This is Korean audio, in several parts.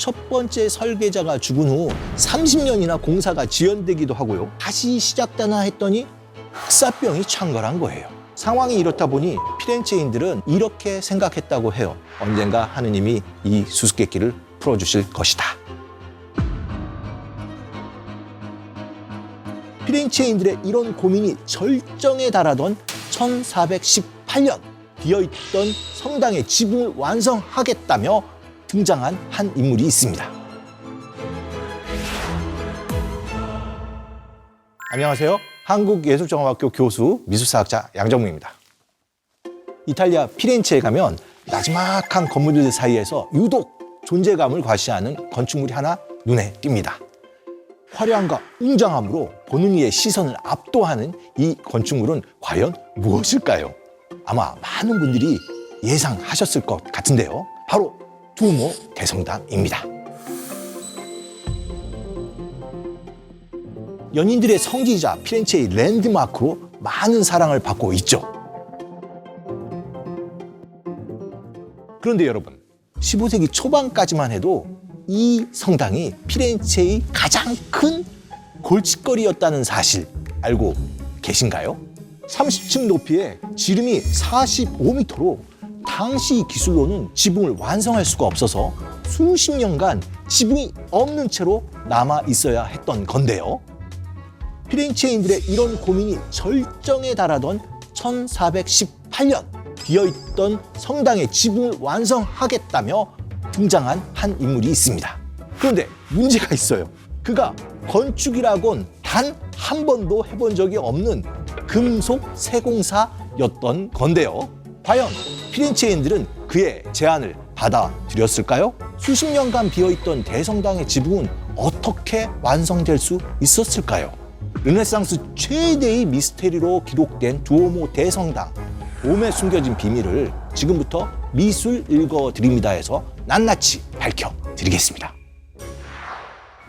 첫 번째 설계자가 죽은 후 30년이나 공사가 지연되기도 하고요. 다시 시작되나 했더니 흑사병이 창궐한 거예요. 상황이 이렇다 보니 피렌체인들은 이렇게 생각했다고 해요. 언젠가 하느님이 이 수수께끼를 풀어주실 것이다. 피렌체인들의 이런 고민이 절정에 달하던 1418년 비어있던 성당의 지붕을 완성하겠다며 등장한 한 인물이 있습니다. 안녕하세요. 한국예술종합학교 교수 미술사학자 양정무입니다. 이탈리아 피렌체에 가면 나지막한 건물들 사이에서 유독 존재감을 과시하는 건축물이 하나 눈에 띕니다. 화려함과 웅장함으로 보는 이의 시선을 압도하는 이 건축물은 과연 무엇일까요? 아마 많은 분들이 예상하셨을 것 같은데요. 바로 두오모 대성당입니다. 연인들의 성지이자 피렌체의 랜드마크로 많은 사랑을 받고 있죠. 그런데 여러분, 15세기 초반까지만 해도 이 성당이 피렌체의 가장 큰 골칫거리였다는 사실 알고 계신가요? 30층 높이에 지름이 45m로 당시 기술로는 지붕을 완성할 수가 없어서 수십 년간 지붕이 없는 채로 남아 있어야 했던 건데요. 피렌체인들의 이런 고민이 절정에 달하던 1418년 비어있던 성당의 지붕을 완성하겠다며 등장한 한 인물이 있습니다. 그런데 문제가 있어요. 그가 건축이라곤 단 한 번도 해본 적이 없는 금속 세공사였던 건데요. 과연 피렌체인들은 그의 제안을 받아들였을까요? 수십 년간 비어있던 대성당의 지붕은 어떻게 완성될 수 있었을까요? 르네상스 최대의 미스테리로 기록된 두오모 대성당, 돔에 숨겨진 비밀을 지금부터 미술 읽어드립니다에서 낱낱이 밝혀드리겠습니다.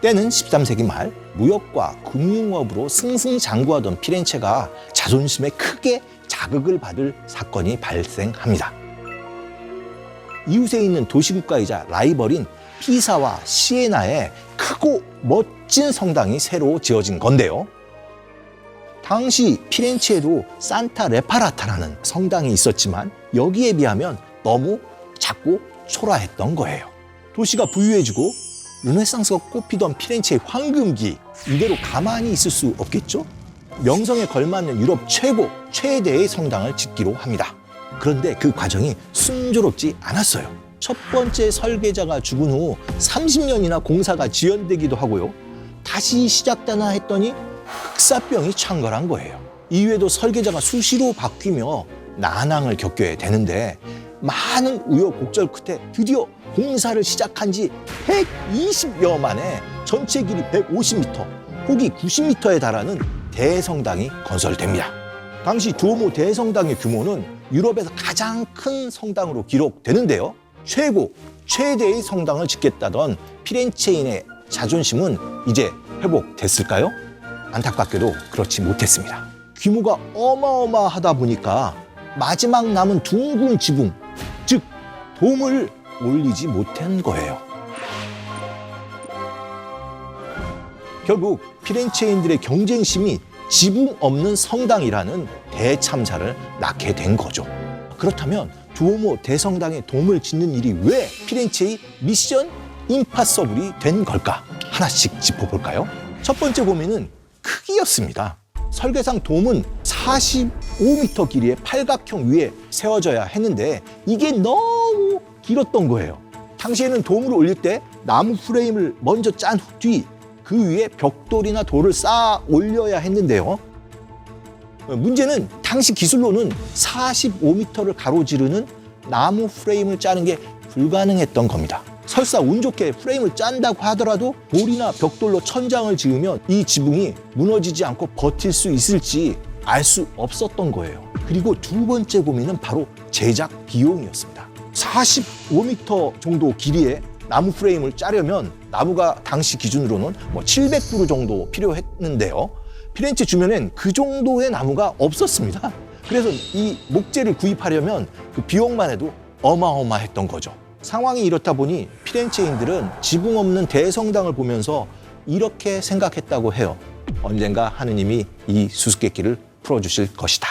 때는 13세기 말 무역과 금융업으로 승승장구하던 피렌체가 자존심에 크게 자극을 받을 사건이 발생합니다. 이웃에 있는 도시국가이자 라이벌인 피사와 시에나에 크고 멋진 성당이 새로 지어진 건데요. 당시 피렌체에도 산타 레파라타라는 성당이 있었지만 여기에 비하면 너무 작고 초라했던 거예요. 도시가 부유해지고 르네상스가 꽃피던 피렌체의 황금기, 이대로 가만히 있을 수 없겠죠? 명성에 걸맞는 유럽 최대의 성당을 짓기로 합니다. 그런데 그 과정이 순조롭지 않았어요. 첫 번째 설계자가 죽은 후 30년이나 공사가 지연되기도 하고요. 다시 시작되나 했더니 흑사병이 창궐한 거예요. 이후에도 설계자가 수시로 바뀌며 난항을 겪게 되는데 많은 우여곡절 끝에 드디어 공사를 시작한 지 120여 만에 전체 길이 150m, 폭이 90m에 달하는 대성당이 건설됩니다. 당시 두오모 대성당의 규모는 유럽에서 가장 큰 성당으로 기록되는데요. 최대의 성당을 짓겠다던 피렌체인의 자존심은 이제 회복됐을까요? 안타깝게도 그렇지 못했습니다. 규모가 어마어마하다 보니까 마지막 남은 둥근 지붕, 즉 돔을 올리지 못한 거예요. 결국 피렌체인들의 경쟁심이 지붕 없는 성당이라는 대참사를 낳게 된 거죠. 그렇다면 두오모 대성당에 돔을 짓는 일이 왜 피렌체의 미션 임파서블이 된 걸까? 하나씩 짚어볼까요? 첫 번째 고민은 크기였습니다. 설계상 돔은 45m 길이의 팔각형 위에 세워져야 했는데 이게 너무 길었던 거예요. 당시에는 돔을 올릴 때 나무 프레임을 먼저 짠 뒤 그 위에 벽돌이나 돌을 쌓아 올려야 했는데요. 문제는 당시 기술로는 45m를 가로지르는 나무 프레임을 짜는 게 불가능했던 겁니다. 설사 운 좋게 프레임을 짠다고 하더라도 돌이나 벽돌로 천장을 지으면 이 지붕이 무너지지 않고 버틸 수 있을지 알 수 없었던 거예요. 그리고 두 번째 고민은 바로 제작 비용이었습니다. 45m 정도 길이의 나무 프레임을 짜려면 나무가 당시 기준으로는 700그루 정도 필요했는데요. 피렌체 주변엔 그 정도의 나무가 없었습니다. 그래서 이 목재를 구입하려면 그 비용만 해도 어마어마했던 거죠. 상황이 이렇다 보니 피렌체인들은 지붕 없는 대성당을 보면서 이렇게 생각했다고 해요. 언젠가 하느님이 이 수수께끼를 풀어주실 것이다.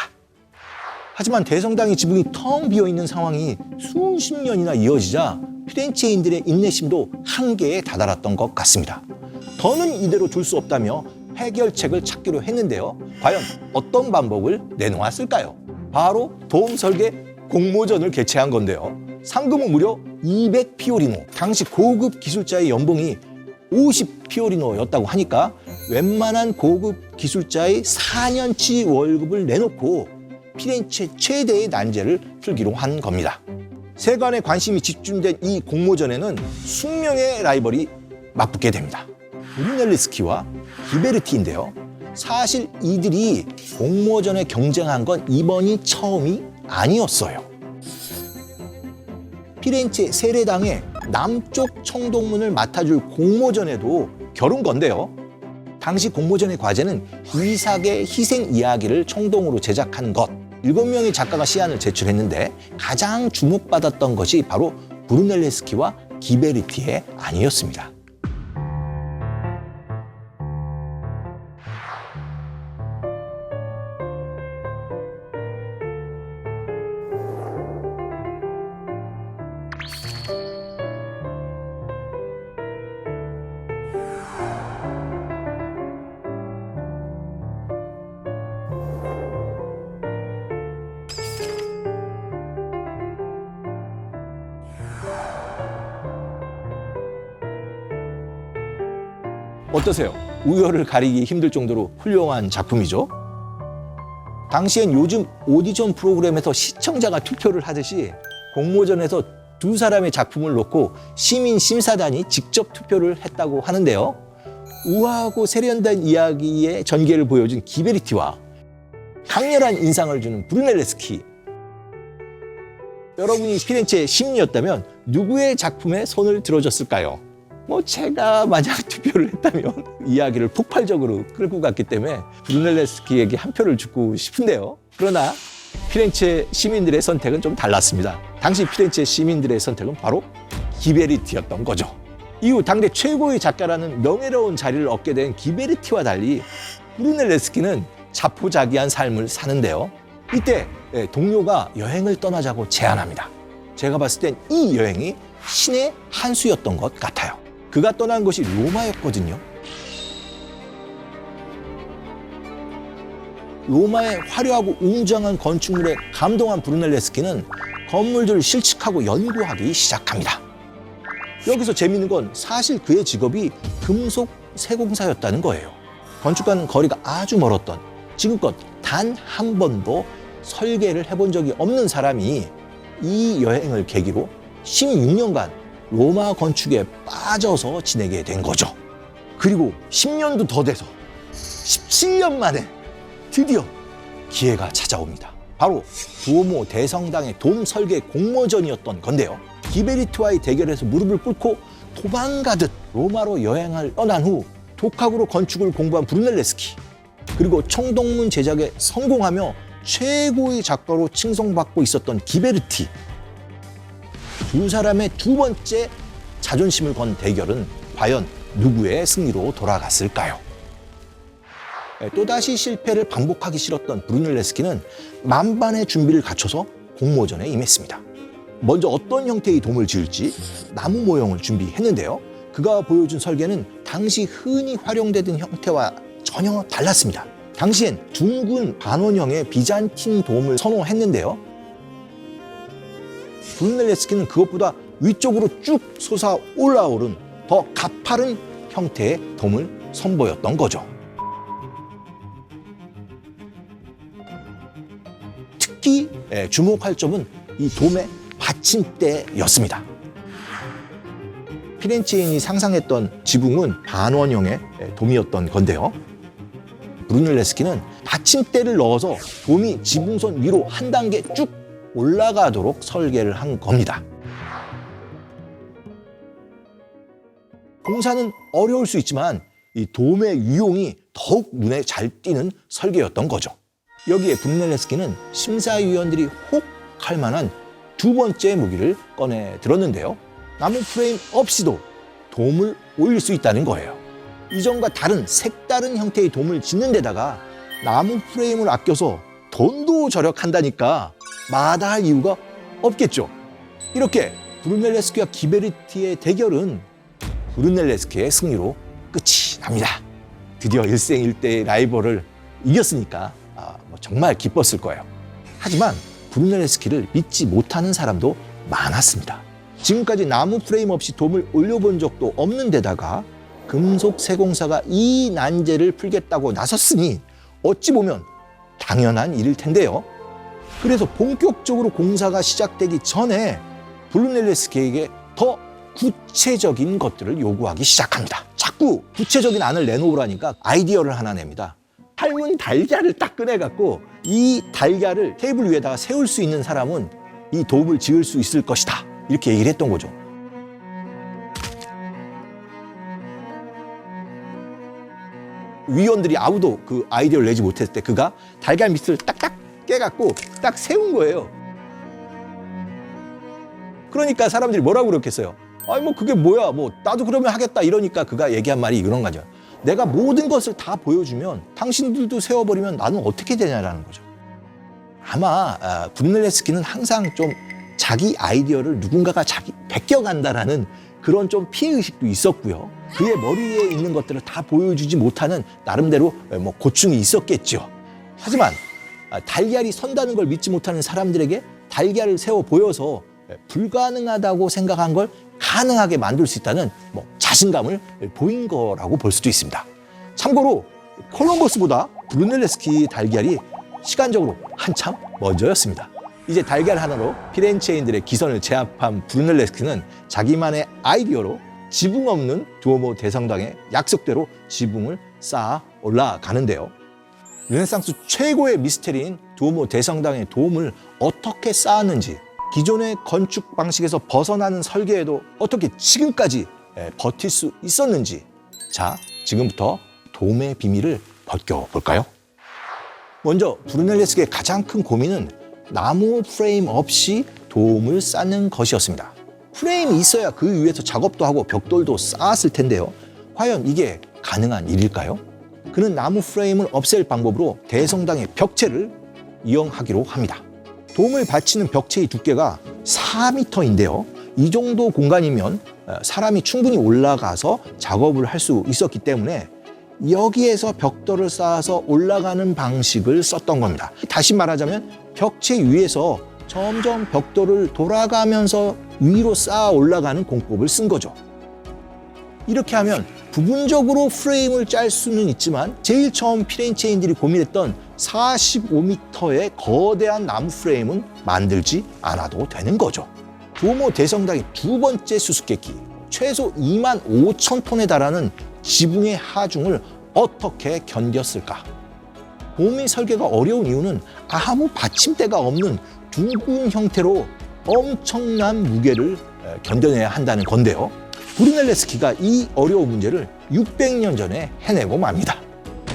하지만 대성당의 지붕이 텅 비어있는 상황이 수십 년이나 이어지자 피렌체인들의 인내심도 한계에 다다랐던 것 같습니다. 더는 이대로 둘 수 없다며 해결책을 찾기로 했는데요. 과연 어떤 방법을 내놓았을까요? 바로 도움 설계 공모전을 개최한 건데요. 상금은 무려 200피오리노. 당시 고급 기술자의 연봉이 50피오리노였다고 하니까 웬만한 고급 기술자의 4년치 월급을 내놓고 피렌체 최대의 난제를 풀기로 한 겁니다. 세간의 관심이 집중된 이 공모전에는 숙명의 라이벌이 맞붙게 됩니다. 브루넬레스키와 기베르티인데요. 사실 이들이 공모전에 경쟁한 건 이번이 처음이 아니었어요. 피렌체 세례당의 남쪽 청동문을 맡아줄 공모전에도 겨룬 건데요. 당시 공모전의 과제는 이삭의 희생 이야기를 청동으로 제작한 것. 7명의 작가가 시안을 제출했는데 가장 주목받았던 것이 바로 브루넬레스키와 기베르티의 안이었습니다. 어떠세요? 우열을 가리기 힘들 정도로 훌륭한 작품이죠. 당시엔 요즘 오디션 프로그램에서 시청자가 투표를 하듯이 공모전에서 두 사람의 작품을 놓고 시민 심사단이 직접 투표를 했다고 하는데요. 우아하고 세련된 이야기의 전개를 보여준 기베르티와 강렬한 인상을 주는 브루넬레스키. 여러분이 피렌체 시민이었다면 누구의 작품에 손을 들어줬을까요? 제가 만약 투표를 했다면 이야기를 폭발적으로 끌고 갔기 때문에 브루넬레스키에게 한 표를 주고 싶은데요. 그러나 피렌체 시민들의 선택은 좀 달랐습니다. 당시 피렌체 시민들의 선택은 바로 기베르티였던 거죠. 이후 당대 최고의 작가라는 명예로운 자리를 얻게 된 기베르티와 달리 브루넬레스키는 자포자기한 삶을 사는데요. 이때 동료가 여행을 떠나자고 제안합니다. 제가 봤을 땐 이 여행이 신의 한 수였던 것 같아요. 그가 떠난 곳이 로마였거든요. 로마의 화려하고 웅장한 건축물에 감동한 브루넬레스키는 건물들을 실측하고 연구하기 시작합니다. 여기서 재미있는 건 사실 그의 직업이 금속 세공사였다는 거예요. 건축과는 거리가 아주 멀었던, 지금껏 단 한 번도 설계를 해본 적이 없는 사람이 이 여행을 계기로 16년간 로마 건축에 빠져서 지내게 된 거죠. 그리고 10년도 더 돼서 17년 만에 드디어 기회가 찾아옵니다. 바로 두오모 대성당의 돔 설계 공모전이었던 건데요. 기베르티와의 대결에서 무릎을 꿇고 도망가듯 로마로 여행을 떠난 후 독학으로 건축을 공부한 브루넬레스키, 그리고 청동문 제작에 성공하며 최고의 작가로 칭송받고 있었던 기베르티. 두 사람의 두 번째 자존심을 건 대결은 과연 누구의 승리로 돌아갔을까요? 또다시 실패를 반복하기 싫었던 브루넬레스키는 만반의 준비를 갖춰서 공모전에 임했습니다. 먼저 어떤 형태의 돔을 지을지 나무 모형을 준비했는데요. 그가 보여준 설계는 당시 흔히 활용되던 형태와 전혀 달랐습니다. 당시엔 둥근 반원형의 비잔틴 돔을 선호했는데요. 브루넬레스키는 그것보다 위쪽으로 쭉 솟아 올라오른 더 가파른 형태의 돔을 선보였던 거죠. 특히 주목할 점은 이 돔의 받침대였습니다. 피렌체인이 상상했던 지붕은 반원형의 돔이었던 건데요. 브루넬레스키는 받침대를 넣어서 돔이 지붕선 위로 한 단계 쭉 올라가도록 설계를 한 겁니다. 공사는 어려울 수 있지만 이 돔의 유용이 더욱 눈에 잘 띄는 설계였던 거죠. 여기에 브루넬레스키는 심사위원들이 혹 할 만한 두 번째 무기를 꺼내 들었는데요. 나무 프레임 없이도 돔을 올릴 수 있다는 거예요. 이전과 다른 색다른 형태의 돔을 짓는 데다가 나무 프레임을 아껴서 돈도 절약한다니까 마다할 이유가 없겠죠. 이렇게 브루넬레스키와 기베르티의 대결은 브루넬레스키의 승리로 끝이 납니다. 드디어 일생일대의 라이벌을 이겼으니까 정말 기뻤을 거예요. 하지만 브루넬레스키를 믿지 못하는 사람도 많았습니다. 지금까지 나무 프레임 없이 돔을 올려본 적도 없는 데다가 금속 세공사가 이 난제를 풀겠다고 나섰으니 어찌 보면 당연한 일일 텐데요. 그래서 본격적으로 공사가 시작되기 전에 브루넬레스키에게 더 구체적인 것들을 요구하기 시작합니다. 자꾸 구체적인 안을 내놓으라니까 아이디어를 하나 냅니다. 삶은 달걀을 딱 꺼내갖고 이 달걀을 테이블 위에다가 세울 수 있는 사람은 이 돔을 지을 수 있을 것이다. 이렇게 얘기를 했던 거죠. 위원들이 아무도 그 아이디어를 내지 못했을 때 그가 달걀 밑을 딱딱 깨갖고 딱 세운 거예요. 그러니까 사람들이 뭐라고 그랬겠어요? 아니 뭐 그게 뭐야, 뭐 나도 그러면 하겠다 이러니까 그가 얘기한 말이 그런 거죠. 내가 모든 것을 다 보여주면 당신들도 세워버리면 나는 어떻게 되냐라는 거죠. 아마 브루넬레스키는 항상 좀 자기 아이디어를 누군가가 베껴간다라는 그런 좀 피해의식도 있었고요. 그의 머리에 있는 것들을 다 보여주지 못하는 나름대로 뭐 고충이 있었겠죠. 하지만 달걀이 선다는 걸 믿지 못하는 사람들에게 달걀을 세워 보여서 불가능하다고 생각한 걸 가능하게 만들 수 있다는 자신감을 보인 거라고 볼 수도 있습니다. 참고로 콜럼버스보다 브루넬레스키 달걀이 시간적으로 한참 먼저였습니다. 이제 달걀 하나로 피렌체인들의 기선을 제압한 브루넬레스키는 자기만의 아이디어로 지붕 없는 두오모 대성당의 약속대로 지붕을 쌓아 올라가는데요. 르네상스 최고의 미스테리인 두오모 대성당의 돔을 어떻게 쌓았는지, 기존의 건축 방식에서 벗어나는 설계에도 어떻게 지금까지 버틸 수 있었는지, 자, 지금부터 돔의 비밀을 벗겨볼까요? 먼저 브루넬레스키의 가장 큰 고민은 나무 프레임 없이 돔을 쌓는 것이었습니다. 프레임이 있어야 그 위에서 작업도 하고 벽돌도 쌓았을 텐데요. 과연 이게 가능한 일일까요? 그는 나무 프레임을 없앨 방법으로 대성당의 벽체를 이용하기로 합니다. 돔을 받치는 벽체의 두께가 4m인데요. 이 정도 공간이면 사람이 충분히 올라가서 작업을 할 수 있었기 때문에 여기에서 벽돌을 쌓아서 올라가는 방식을 썼던 겁니다. 다시 말하자면 벽체 위에서 점점 벽돌을 돌아가면서 위로 쌓아 올라가는 공법을 쓴 거죠. 이렇게 하면 부분적으로 프레임을 짤 수는 있지만 제일 처음 피렌체인들이 고민했던 45m의 거대한 나무 프레임은 만들지 않아도 되는 거죠. 두오모 대성당의 두 번째 수수께끼, 최소 25,000톤에 달하는 지붕의 하중을 어떻게 견뎠을까? 돔의 설계가 어려운 이유는 아무 받침대가 없는 둥근 형태로 엄청난 무게를 견뎌내야 한다는 건데요. 브루넬레스키가 이 어려운 문제를 600년 전에 해내고 맙니다.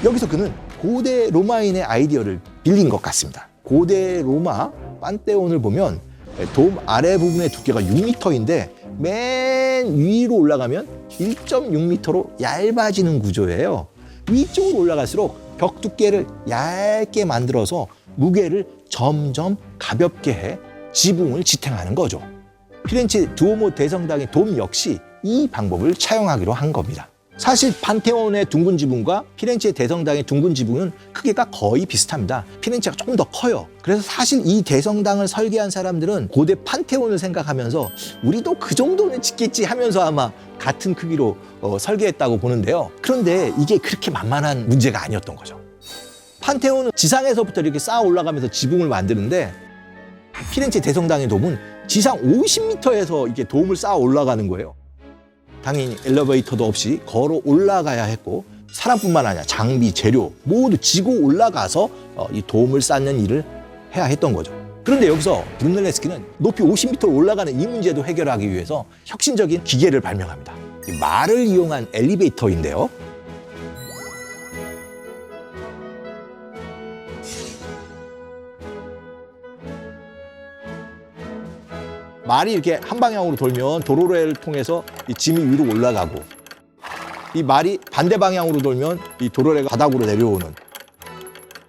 여기서 그는 고대 로마인의 아이디어를 빌린 것 같습니다. 고대 로마 판테온을 보면 돔 아래 부분의 두께가 6m인데 맨 위로 올라가면 1.6m로 얇아지는 구조예요. 위쪽으로 올라갈수록 벽 두께를 얇게 만들어서 무게를 점점 가볍게 해 지붕을 지탱하는 거죠. 피렌체 두오모 대성당의 돔 역시 이 방법을 차용하기로 한 겁니다. 사실 판테온의 둥근 지붕과 피렌체 대성당의 둥근 지붕은 크기가 거의 비슷합니다. 피렌체가 조금 더 커요. 그래서 사실 이 대성당을 설계한 사람들은 고대 판테온을 생각하면서 우리도 그 정도는 짓겠지 하면서 아마 같은 크기로 설계했다고 보는데요. 그런데 이게 그렇게 만만한 문제가 아니었던 거죠. 판테온은 지상에서부터 이렇게 쌓아 올라가면서 지붕을 만드는데 피렌체 대성당의 돔은 지상 50m에서 이렇게 돔을 쌓아 올라가는 거예요. 당연히 엘리베이터도 없이 걸어 올라가야 했고 사람뿐만 아니라 장비, 재료 모두 지고 올라가서 이 돔을 쌓는 일을 해야 했던 거죠. 그런데 여기서 브루넬레스키는 높이 50m로 올라가는 이 문제도 해결하기 위해서 혁신적인 기계를 발명합니다. 말을 이용한 엘리베이터인데요. 말이 이렇게 한 방향으로 돌면 도로를 통해서 이 짐이 위로 올라가고, 이 말이 반대 방향으로 돌면 이 도로래가 바닥으로 내려오는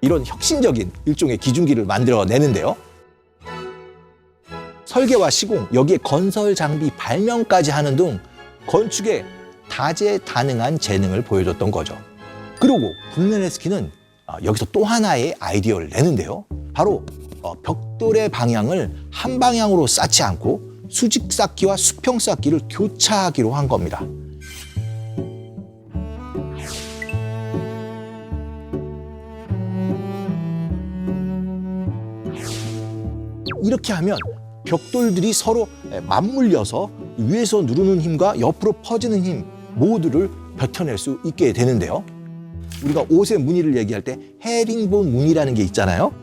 이런 혁신적인 일종의 기중기를 만들어내는데요. 설계와 시공, 여기에 건설 장비 발명까지 하는 등 건축에 다재다능한 재능을 보여줬던 거죠. 그리고 브루넬레스키는 여기서 또 하나의 아이디어를 내는데요. 바로 벽돌의 방향을 한 방향으로 쌓지 않고 수직 쌓기와 수평 쌓기를 교차하기로 한 겁니다. 이렇게 하면 벽돌들이 서로 맞물려서 위에서 누르는 힘과 옆으로 퍼지는 힘 모두를 버텨낼 수 있게 되는데요. 우리가 옷의 무늬를 얘기할 때 헤링본 무늬라는 게 있잖아요.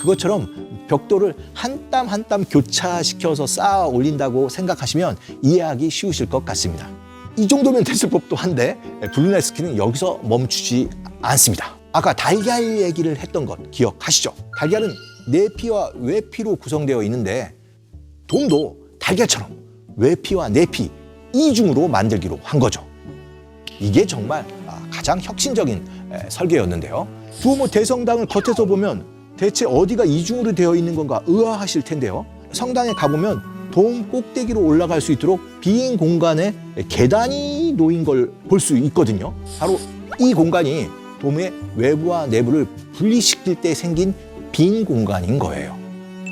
그것처럼 벽돌을 한 땀 한 땀 교차시켜서 쌓아 올린다고 생각하시면 이해하기 쉬우실 것 같습니다. 이 정도면 됐을 법도 한데 브루넬레스키는 여기서 멈추지 않습니다. 아까 달걀 얘기를 했던 것 기억하시죠? 달걀은 내피와 외피로 구성되어 있는데 돔도 달걀처럼 외피와 내피 이중으로 만들기로 한 거죠. 이게 정말 가장 혁신적인 설계였는데요. 두오모 대성당을 겉에서 보면 대체 어디가 이중으로 되어 있는 건가 의아하실 텐데요. 성당에 가보면 돔 꼭대기로 올라갈 수 있도록 빈 공간에 계단이 놓인 걸 볼 수 있거든요. 바로 이 공간이 돔의 외부와 내부를 분리시킬 때 생긴 빈 공간인 거예요.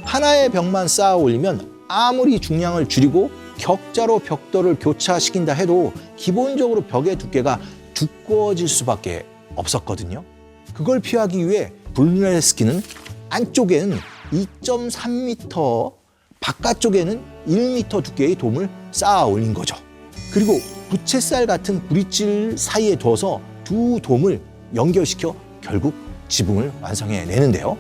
하나의 벽만 쌓아 올리면 아무리 중량을 줄이고 격자로 벽돌을 교차시킨다 해도 기본적으로 벽의 두께가 두꺼워질 수밖에 없었거든요. 그걸 피하기 위해 브루넬레스키는 안쪽에는 2.3m, 바깥쪽에는 1m 두께의 돔을 쌓아 올린 거죠. 그리고 부채살 같은 구릿줄 사이에 둬서 두 돔을 연결시켜 결국 지붕을 완성해내는데요.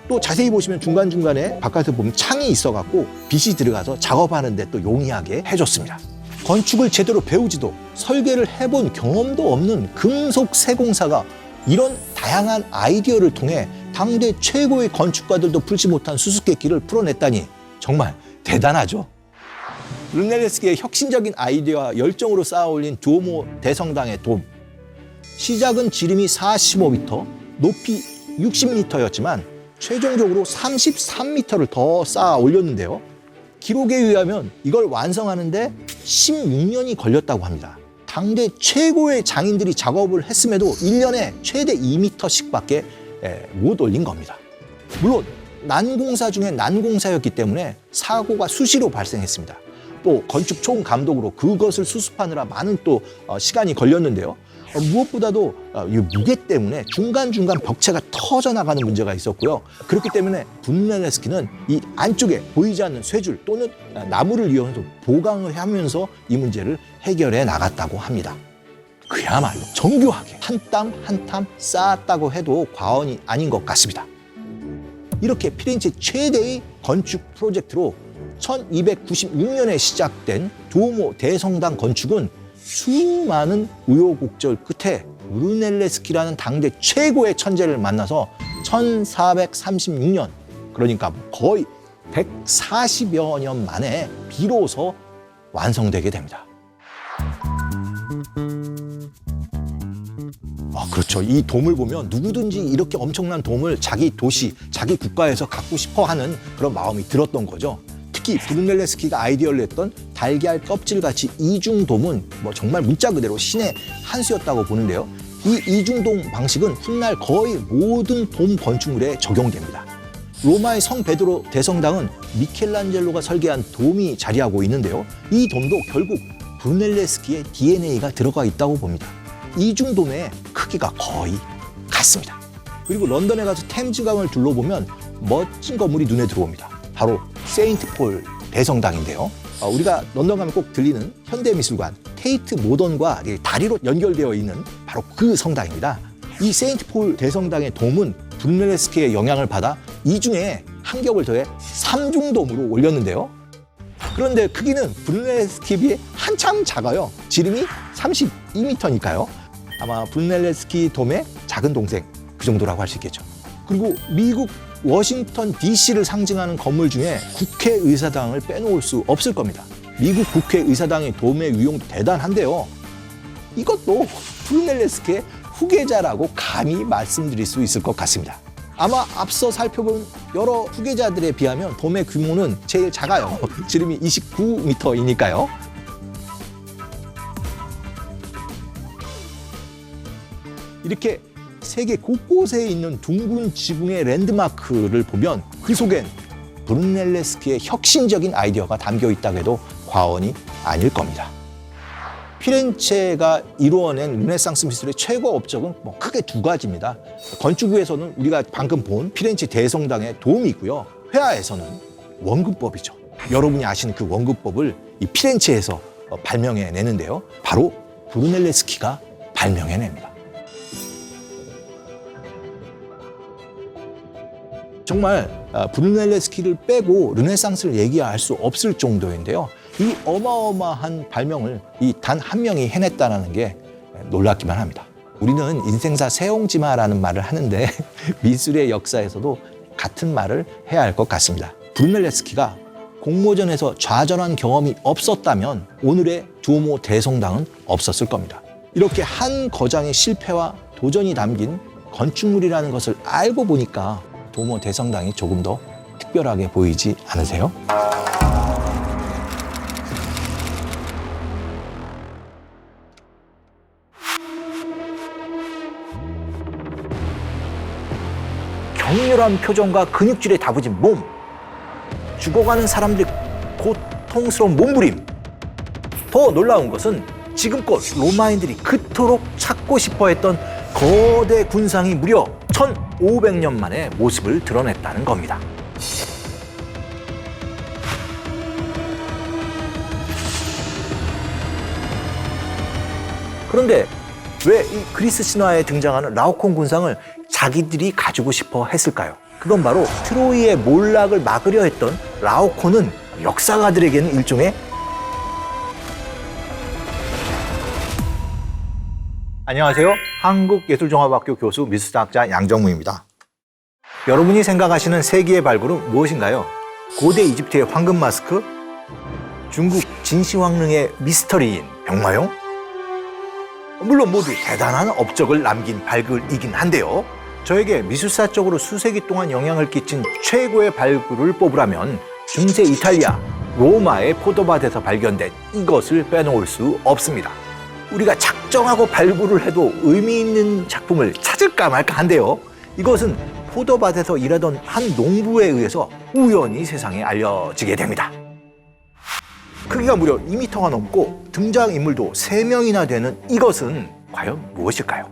또 자세히 보시면 중간중간에 바깥에 보면 창이 있어갖고 빛이 들어가서 작업하는 데 또 용이하게 해줬습니다. 건축을 제대로 배우지도 설계를 해본 경험도 없는 금속 세공사가 이런 다양한 아이디어를 통해 당대 최고의 건축가들도 풀지 못한 수수께끼를 풀어냈다니 정말 대단하죠. 브루넬레스키의 혁신적인 아이디어와 열정으로 쌓아올린 두오모 대성당의 돔. 시작은 지름이 45m, 높이 60m였지만 최종적으로 33m를 더 쌓아 올렸는데요. 기록에 의하면 이걸 완성하는데 16년이 걸렸다고 합니다. 당대 최고의 장인들이 작업을 했음에도 1년에 최대 2m씩밖에 못 올린 겁니다. 물론 난공사 중에 난공사였기 때문에 사고가 수시로 발생했습니다. 또 건축 총감독으로 그것을 수습하느라 많은 또 시간이 걸렸는데요. 무엇보다도 이 무게 때문에 중간중간 벽체가 터져나가는 문제가 있었고요. 그렇기 때문에 브루넬레스키는 이 안쪽에 보이지 않는 쇠줄 또는 나무를 이용해서 보강을 하면서 이 문제를 해결해 나갔다고 합니다. 그야말로 정교하게 한 땀 한 땀 쌓았다고 해도 과언이 아닌 것 같습니다. 이렇게 피렌체 최대의 건축 프로젝트로 1296년에 시작된 두오모 대성당 건축은 수많은 우여곡절 끝에 브루넬레스키라는 당대 최고의 천재를 만나서 1436년, 그러니까 거의 140여 년 만에 비로소 완성되게 됩니다. 그렇죠. 이 돔을 보면 누구든지 이렇게 엄청난 돔을 자기 도시, 자기 국가에서 갖고 싶어 하는 그런 마음이 들었던 거죠. 특히 브루넬레스키가 아이디어를 냈던 달걀 껍질같이 이중돔은 정말 문자 그대로 신의 한 수였다고 보는데요. 이 이중돔 방식은 훗날 거의 모든 돔 건축물에 적용됩니다. 로마의 성 베드로 대성당은 미켈란젤로가 설계한 돔이 자리하고 있는데요. 이 돔도 결국 브루넬레스키의 DNA가 들어가 있다고 봅니다. 이중돔의 크기가 거의 같습니다. 그리고 런던에 가서 템즈강을 둘러보면 멋진 건물이 눈에 들어옵니다. 바로 세인트 폴 대성당인데요. 우리가 런던 가면 꼭 들리는 현대미술관 테이트 모던과 다리로 연결되어 있는 바로 그 성당입니다. 이 세인트 폴 대성당의 돔은 브루넬레스키의 영향을 받아 이중에 한 겹을 더해 삼중돔으로 올렸는데요. 그런데 크기는 브루넬레스키에 비해 한참 작아요. 지름이 32m니까요. 아마 브루넬레스키 돔의 작은 동생 그 정도라고 할 수 있겠죠. 그리고 미국 워싱턴 DC를 상징하는 건물 중에 국회의사당을 빼놓을 수 없을 겁니다. 미국 국회의사당의 도움의 위용 대단한데요. 이것도 브루넬레스키의 후계자라고 감히 말씀드릴 수 있을 것 같습니다. 아마 앞서 살펴본 여러 후계자들에 비하면 돔의 규모는 제일 작아요. 지름이 29m이니까요. 이렇게 세계 곳곳에 있는 둥근 지붕의 랜드마크를 보면 그 속엔 브루넬레스키의 혁신적인 아이디어가 담겨 있다고 해도 과언이 아닐 겁니다. 피렌체가 이루어낸 르네상스 미술의 최고 업적은 크게 두 가지입니다. 건축에서는 우리가 방금 본 피렌체 대성당의 돔이 있고요. 회화에서는 원근법이죠. 여러분이 아시는 그 원근법을 이 피렌체에서 발명해내는데요. 바로 브루넬레스키가 발명해냅니다. 정말 브루넬레스키를 빼고 르네상스를 얘기할 수 없을 정도인데요. 이 어마어마한 발명을 이 단 한 명이 해냈다는 게 놀랍기만 합니다. 우리는 인생사 세옹지마라는 말을 하는데 미술의 역사에서도 같은 말을 해야 할 것 같습니다. 브루넬레스키가 공모전에서 좌절한 경험이 없었다면 오늘의 두오모 대성당은 없었을 겁니다. 이렇게 한 거장의 실패와 도전이 담긴 건축물이라는 것을 알고 보니까 두오모 대성당이 조금 더 특별하게 보이지 않으세요? 격렬한 표정과 근육질에 다부진 몸, 죽어가는 사람들의 고통스러운 몸부림. 더 놀라운 것은 지금껏 로마인들이 그토록 찾고 싶어했던 거대 군상이 무려 1500년 만에 모습을 드러냈다는 겁니다. 그런데 왜 이 그리스 신화에 등장하는 라오콘 군상을 자기들이 가지고 싶어 했을까요? 그건 바로 트로이의 몰락을 막으려 했던 라오콘은 역사가들에게는 일종의 안녕하세요. 한국예술종합학교 교수 미술사학자 양정무입니다. 여러분이 생각하시는 세기의 발굴은 무엇인가요? 고대 이집트의 황금 마스크? 중국 진시황릉의 미스터리인 병마용? 물론 모두 대단한 업적을 남긴 발굴이긴 한데요. 저에게 미술사적으로 수세기 동안 영향을 끼친 최고의 발굴을 뽑으라면 중세 이탈리아 로마의 포도밭에서 발견된 이것을 빼놓을 수 없습니다. 우리가 작정하고 발굴을 해도 의미 있는 작품을 찾을까 말까 한데요. 이것은 포도밭에서 일하던 한 농부에 의해서 우연히 세상에 알려지게 됩니다. 크기가 무려 2m가 넘고 등장인물도 3명이나 되는 이것은 과연 무엇일까요?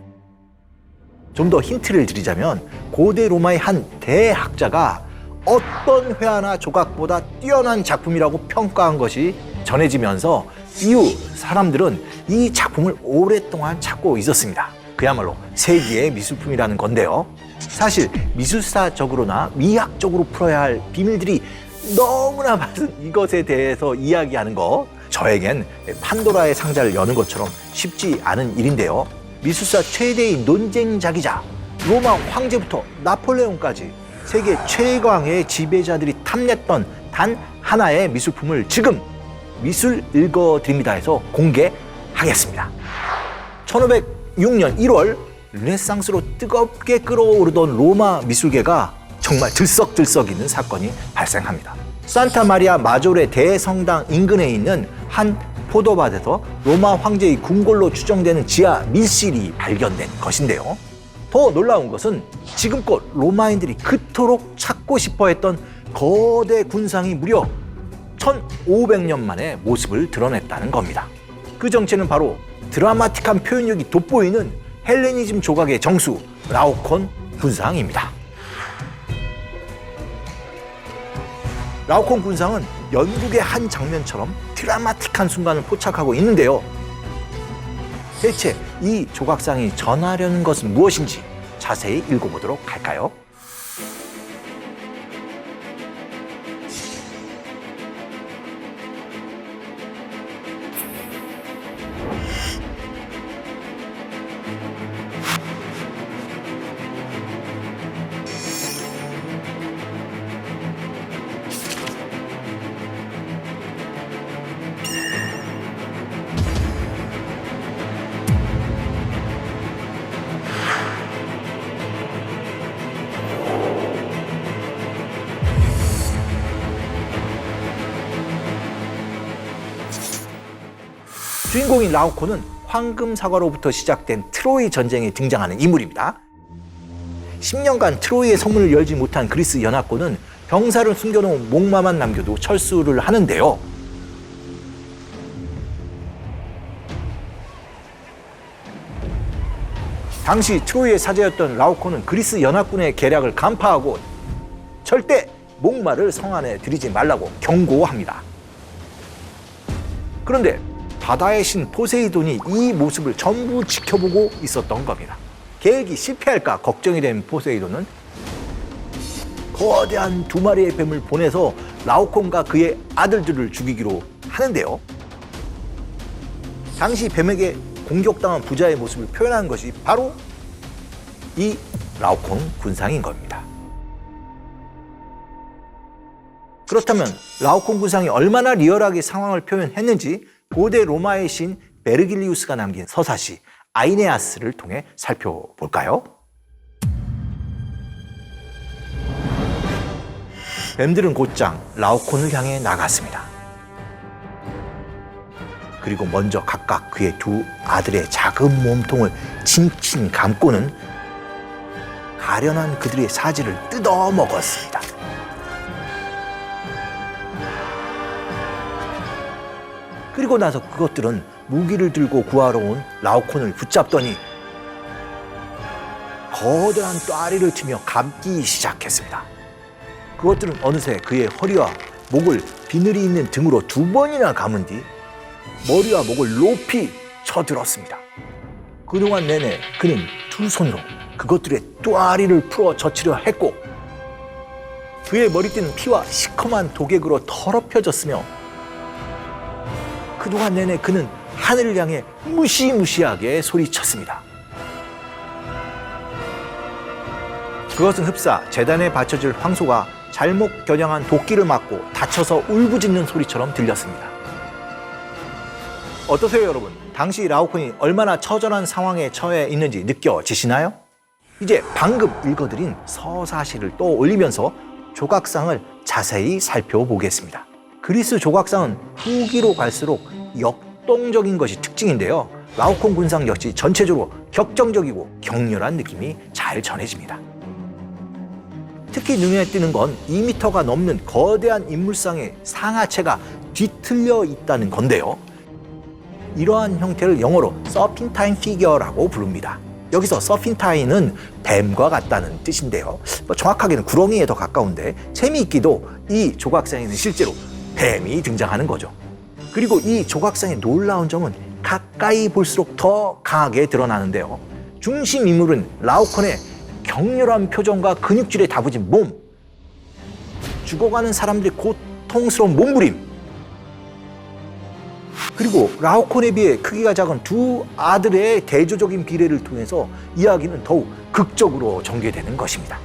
좀 더 힌트를 드리자면 고대 로마의 한 대학자가 어떤 회화나 조각보다 뛰어난 작품이라고 평가한 것이 전해지면서 이후 사람들은 이 작품을 오랫동안 찾고 있었습니다. 그야말로 세기의 미술품이라는 건데요. 사실 미술사적으로나 미학적으로 풀어야 할 비밀들이 너무나 많은 이것에 대해서 이야기하는 거, 저에겐 판도라의 상자를 여는 것처럼 쉽지 않은 일인데요. 미술사 최대의 논쟁작이자 로마 황제부터 나폴레옹까지 세계 최강의 지배자들이 탐냈던 단 하나의 미술품을 지금 미술 읽어드립니다에서 공개하겠습니다. 1506년 1월 르네상스로 뜨겁게 끓어오르던 로마 미술계가 정말 들썩들썩이는 사건이 발생합니다. 산타 마리아 마조레 대성당 인근에 있는 한 포도밭에서 로마 황제의 궁궐로 추정되는 지하 밀실이 발견된 것인데요. 더 놀라운 것은 지금껏 로마인들이 그토록 찾고 싶어했던 거대 군상이 무려 1500년 만에 모습을 드러냈다는 겁니다. 그 정체는 바로 드라마틱한 표현력이 돋보이는 헬레니즘 조각의 정수 라오콘 군상입니다. 라오콘 군상은 연극의 한 장면처럼 드라마틱한 순간을 포착하고 있는데요. 대체 이 조각상이 전하려는 것은 무엇인지 자세히 읽어보도록 할까요? 주인공인 라오코는 황금 사과로부터 시작된 트로이 전쟁에 등장하는 인물입니다. 10년간 트로이의 성문을 열지 못한 그리스 연합군은 병사를 숨겨놓은 목마만 남겨도 철수를 하는데요. 당시 트로이의 사제였던 라오코는 그리스 연합군의 계략을 간파하고 절대 목마를 성 안에 들이지 말라고 경고합니다. 그런데 바다의 신 포세이돈이 이 모습을 전부 지켜보고 있었던 겁니다. 계획이 실패할까 걱정이 된 포세이돈은 거대한 2마리의 뱀을 보내서 라오콘과 그의 아들들을 죽이기로 하는데요. 당시 뱀에게 공격당한 부자의 모습을 표현한 것이 바로 이 라오콘 군상인 겁니다. 그렇다면 라오콘 군상이 얼마나 리얼하게 상황을 표현했는지 고대 로마의 신 베르길리우스가 남긴 서사시 아이네아스를 통해 살펴볼까요? 뱀들은 곧장 라오콘을 향해 나갔습니다. 그리고 먼저 각각 그의 2 아들의 작은 몸통을 칭칭 감고는 가련한 그들의 사지를 뜯어 먹었습니다. 그리고 나서 그것들은 무기를 들고 구하러 온 라오콘을 붙잡더니 거대한 뙬리를 치며 감기 시작했습니다. 그것들은 어느새 그의 허리와 목을 비늘이 있는 등으로 2번이나 감은 뒤 머리와 목을 높이 쳐들었습니다. 그동안 내내 그는 2 손으로 그것들의 뙬리를 풀어 젖히려 했고 그의 머리띠는 피와 시커먼 독액으로 더럽혀졌으며 그동안 내내 그는 하늘을 향해 무시무시하게 소리쳤습니다. 그것은 흡사 제단에 바쳐질 황소가 잘못 겨냥한 도끼를 맞고 다쳐서 울부짖는 소리처럼 들렸습니다. 어떠세요, 여러분? 당시 라오콘이 얼마나 처절한 상황에 처해 있는지 느껴지시나요? 이제 방금 읽어드린 서사시를 떠올리면서 조각상을 자세히 살펴보겠습니다. 그리스 조각상은 후기로 갈수록 역동적인 것이 특징인데요. 라오콘 군상 역시 전체적으로 격정적이고 격렬한 느낌이 잘 전해집니다. 특히 눈에 띄는 건 2m가 넘는 거대한 인물상의 상하체가 뒤틀려 있다는 건데요. 이러한 형태를 영어로 서핀타인 피겨라고 부릅니다. 여기서 서핀타인은 뱀과 같다는 뜻인데요. 정확하게는 구렁이에 더 가까운데 재미있기도 이 조각상에는 실제로 뱀이 등장하는 거죠. 그리고 이 조각상의 놀라운 점은 가까이 볼수록 더 강하게 드러나는데요. 중심 인물은 라오콘의 격렬한 표정과 근육질에 다부진 몸, 죽어가는 사람들의 고통스러운 몸부림, 그리고 라오콘에 비해 크기가 작은 2 아들의 대조적인 비례를 통해서 이야기는 더욱 극적으로 전개되는 것입니다.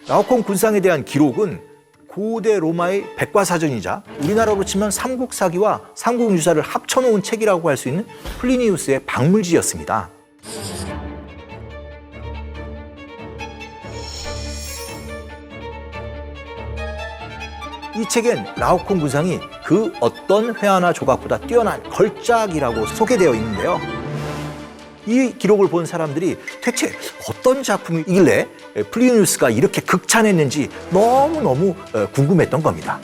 라오콘 군상에 대한 기록은 고대 로마의 백과사전이자 우리나라로 치면 삼국사기와 삼국유사를 합쳐놓은 책이라고 할 수 있는 플리니우스의 박물지였습니다. 이 책엔 라오콘 군상이 그 어떤 회화나 조각보다 뛰어난 걸작이라고 소개되어 있는데요. 이 기록을 본 사람들이 대체 어떤 작품이길래 플리니우스가 이렇게 극찬했는지 너무너무 궁금했던 겁니다.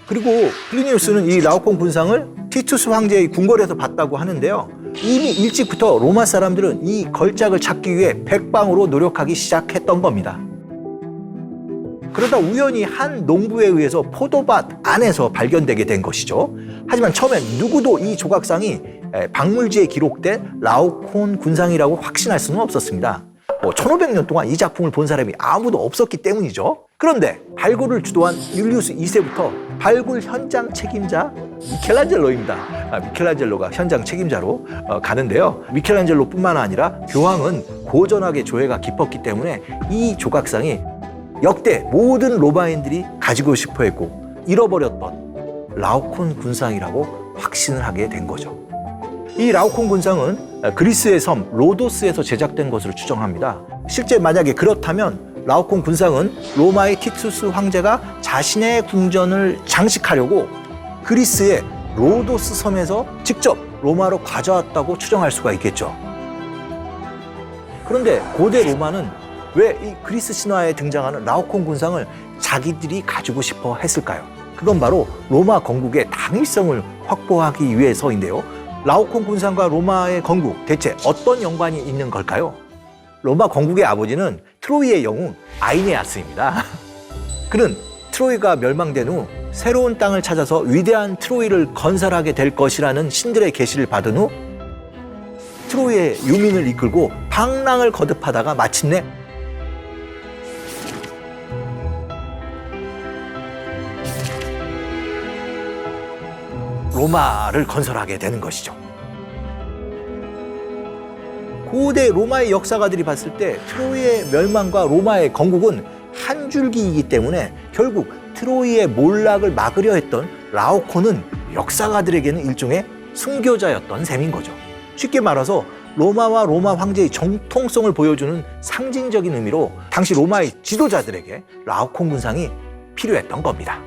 그리고 플리니우스는 이 라오콘 군상을 티투스 황제의 궁궐에서 봤다고 하는데요. 이미 일찍부터 로마 사람들은 이 걸작을 찾기 위해 백방으로 노력하기 시작했던 겁니다. 그러다 우연히 한 농부에 의해서 포도밭 안에서 발견되게 된 것이죠. 하지만 처음엔 누구도 이 조각상이 박물지에 기록된 라오콘 군상이라고 확신할 수는 없었습니다. 1500년 동안 이 작품을 본 사람이 아무도 없었기 때문이죠. 그런데 발굴을 주도한 율리우스 2세부터 발굴 현장 책임자 미켈란젤로입니다. 미켈란젤로가 현장 책임자로 가는데요. 미켈란젤로뿐만 아니라 교황은 고전하게 조예가 깊었기 때문에 이 조각상이 역대 모든 로마인들이 가지고 싶어 했고 잃어버렸던 라오콘 군상이라고 확신을 하게 된 거죠. 이 라오콘 군상은 그리스의 섬 로도스에서 제작된 것으로 추정합니다. 실제 만약에 그렇다면 라오콘 군상은 로마의 티투스 황제가 자신의 궁전을 장식하려고 그리스의 로도스 섬에서 직접 로마로 가져왔다고 추정할 수가 있겠죠. 그런데 고대 로마는 왜 이 그리스 신화에 등장하는 라오콘 군상을 자기들이 가지고 싶어 했을까요? 그건 바로 로마 건국의 당위성을 확보하기 위해서인데요. 라오콘 군상과 로마의 건국, 대체 어떤 연관이 있는 걸까요? 로마 건국의 아버지는 트로이의 영웅 아이네아스입니다. 그는 트로이가 멸망된 후 새로운 땅을 찾아서 위대한 트로이를 건설하게 될 것이라는 신들의 계시를 받은 후 트로이의 유민을 이끌고 방랑을 거듭하다가 마침내 로마를 건설하게 되는 것이죠. 고대 로마의 역사가들이 봤을 때 트로이의 멸망과 로마의 건국은 한 줄기이기 때문에 결국 트로이의 몰락을 막으려 했던 라오콘은 역사가들에게는 일종의 순교자였던 셈인 거죠. 쉽게 말해서 로마와 로마 황제의 정통성을 보여주는 상징적인 의미로 당시 로마의 지도자들에게 라오콘 군상이 필요했던 겁니다.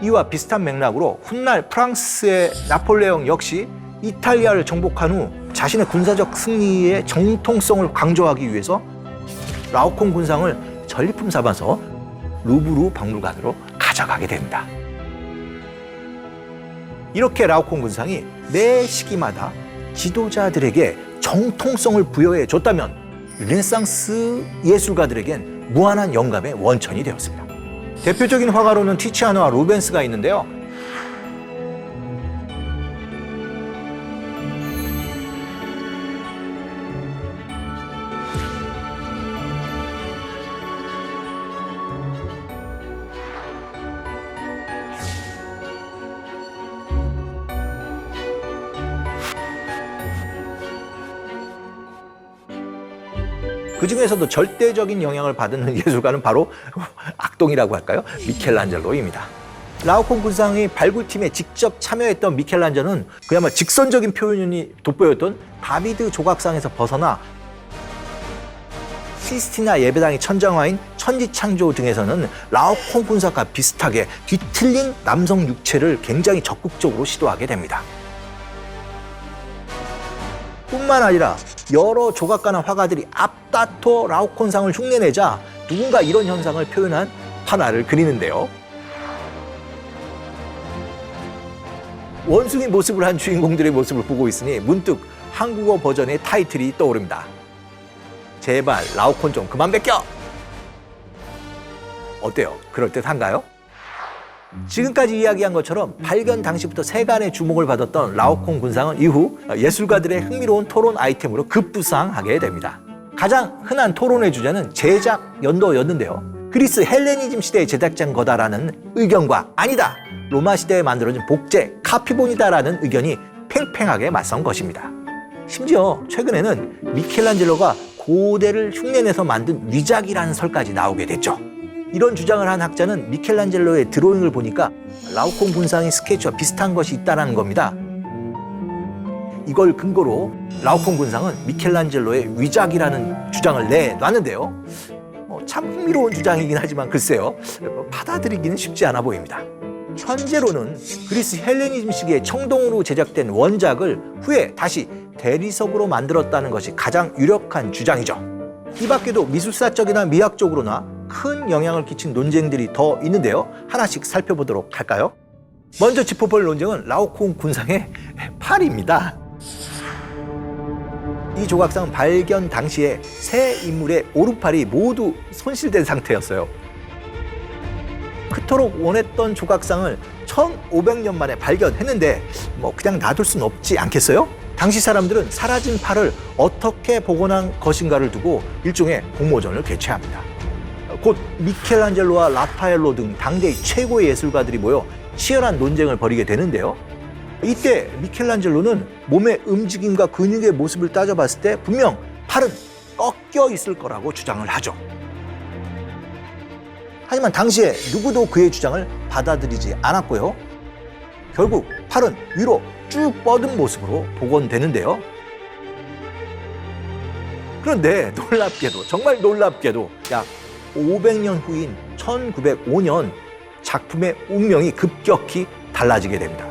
이와 비슷한 맥락으로 훗날 프랑스의 나폴레옹 역시 이탈리아를 정복한 후 자신의 군사적 승리의 정통성을 강조하기 위해서 라오콘 군상을 전리품 삼아서 루브르 박물관으로 가져가게 됩니다. 이렇게 라오콘 군상이 매 시기마다 지도자들에게 정통성을 부여해 줬다면 르네상스 예술가들에겐 무한한 영감의 원천이 되었습니다. 대표적인 화가로는 티치아노와 루벤스가 있는데요. 그 중에서도 절대적인 영향을 받은 예술가는 바로 악동이라고 할까요? 미켈란젤로입니다. 라오콘 군상의 발굴팀에 직접 참여했던 미켈란젤로는 그야말로 직선적인 표현이 돋보였던 다비드 조각상에서 벗어나 시스티나 예배당의 천장화인 천지창조 등에서는 라오콘 군상과 비슷하게 뒤틀린 남성 육체를 굉장히 적극적으로 시도하게 됩니다. 뿐만 아니라 여러 조각가나 화가들이 앞다퉈 라오콘상을 흉내내자 누군가 이런 현상을 표현한 판화를 그리는데요. 원숭이 모습을 한 주인공들의 모습을 보고 있으니 문득 한국어 버전의 타이틀이 떠오릅니다. 제발 라오콘 좀 그만 베껴! 어때요? 그럴듯한가요? 지금까지 이야기한 것처럼 발견 당시부터 세간의 주목을 받았던 라오콘 군상은 이후 예술가들의 흥미로운 토론 아이템으로 급부상하게 됩니다. 가장 흔한 토론의 주제는 제작 연도였는데요. 그리스 헬레니즘 시대의 제작자인 거다라는 의견과 아니다! 로마 시대에 만들어진 복제, 카피본이다라는 의견이 팽팽하게 맞선 것입니다. 심지어 최근에는 미켈란젤로가 고대를 흉내내서 만든 위작이라는 설까지 나오게 됐죠. 이런 주장을 한 학자는 미켈란젤로의 드로잉을 보니까 라오콘 군상의 스케치와 비슷한 것이 있다는 겁니다. 이걸 근거로 라오콘 군상은 미켈란젤로의 위작이라는 주장을 내놨는데요. 참 흥미로운 주장이긴 하지만 글쎄요, 받아들이기는 쉽지 않아 보입니다. 현재로는 그리스 헬레니즘 시기에 청동으로 제작된 원작을 후에 다시 대리석으로 만들었다는 것이 가장 유력한 주장이죠. 이 밖에도 미술사적이나 미학적으로나 큰 영향을 끼친 논쟁들이 더 있는데요. 하나씩 살펴보도록 할까요? 먼저 짚어볼 논쟁은 라오콘 군상의 팔입니다. 이 조각상은 발견 당시에 세 인물의 오른팔이 모두 손실된 상태였어요. 그토록 원했던 조각상을 1500년 만에 발견했는데 그냥 놔둘 수는 없지 않겠어요? 당시 사람들은 사라진 팔을 어떻게 복원한 것인가를 두고 일종의 공모전을 개최합니다. 곧 미켈란젤로와 라파엘로 등 당대의 최고의 예술가들이 모여 치열한 논쟁을 벌이게 되는데요. 이때 미켈란젤로는 몸의 움직임과 근육의 모습을 따져봤을 때 분명 팔은 꺾여 있을 거라고 주장을 하죠. 하지만 당시에 누구도 그의 주장을 받아들이지 않았고요. 결국 팔은 위로 쭉 뻗은 모습으로 복원되는데요. 그런데 놀랍게도, 정말 놀랍게도 약 500년 후인 1905년 작품의 운명이 급격히 달라지게 됩니다.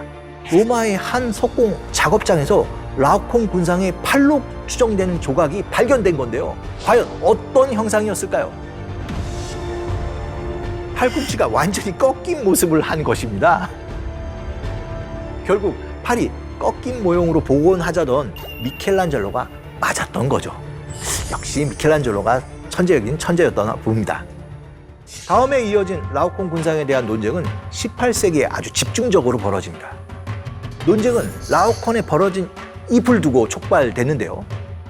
로마의 한 석공 작업장에서 라오콘 군상의 팔로 추정되는 조각이 발견된 건데요. 과연 어떤 형상이었을까요? 팔꿈치가 완전히 꺾인 모습을 한 것입니다. 결국 팔이 꺾인 모형으로 복원하자던 미켈란젤로가 맞았던 거죠. 역시 미켈란젤로가 천재이긴 천재였던 봅니다. 다음에 이어진 라오콘 군상에 대한 논쟁은 18세기에 아주 집중적으로 벌어집니다. 논쟁은 라오콘에 벌어진 입을 두고 촉발됐는데요.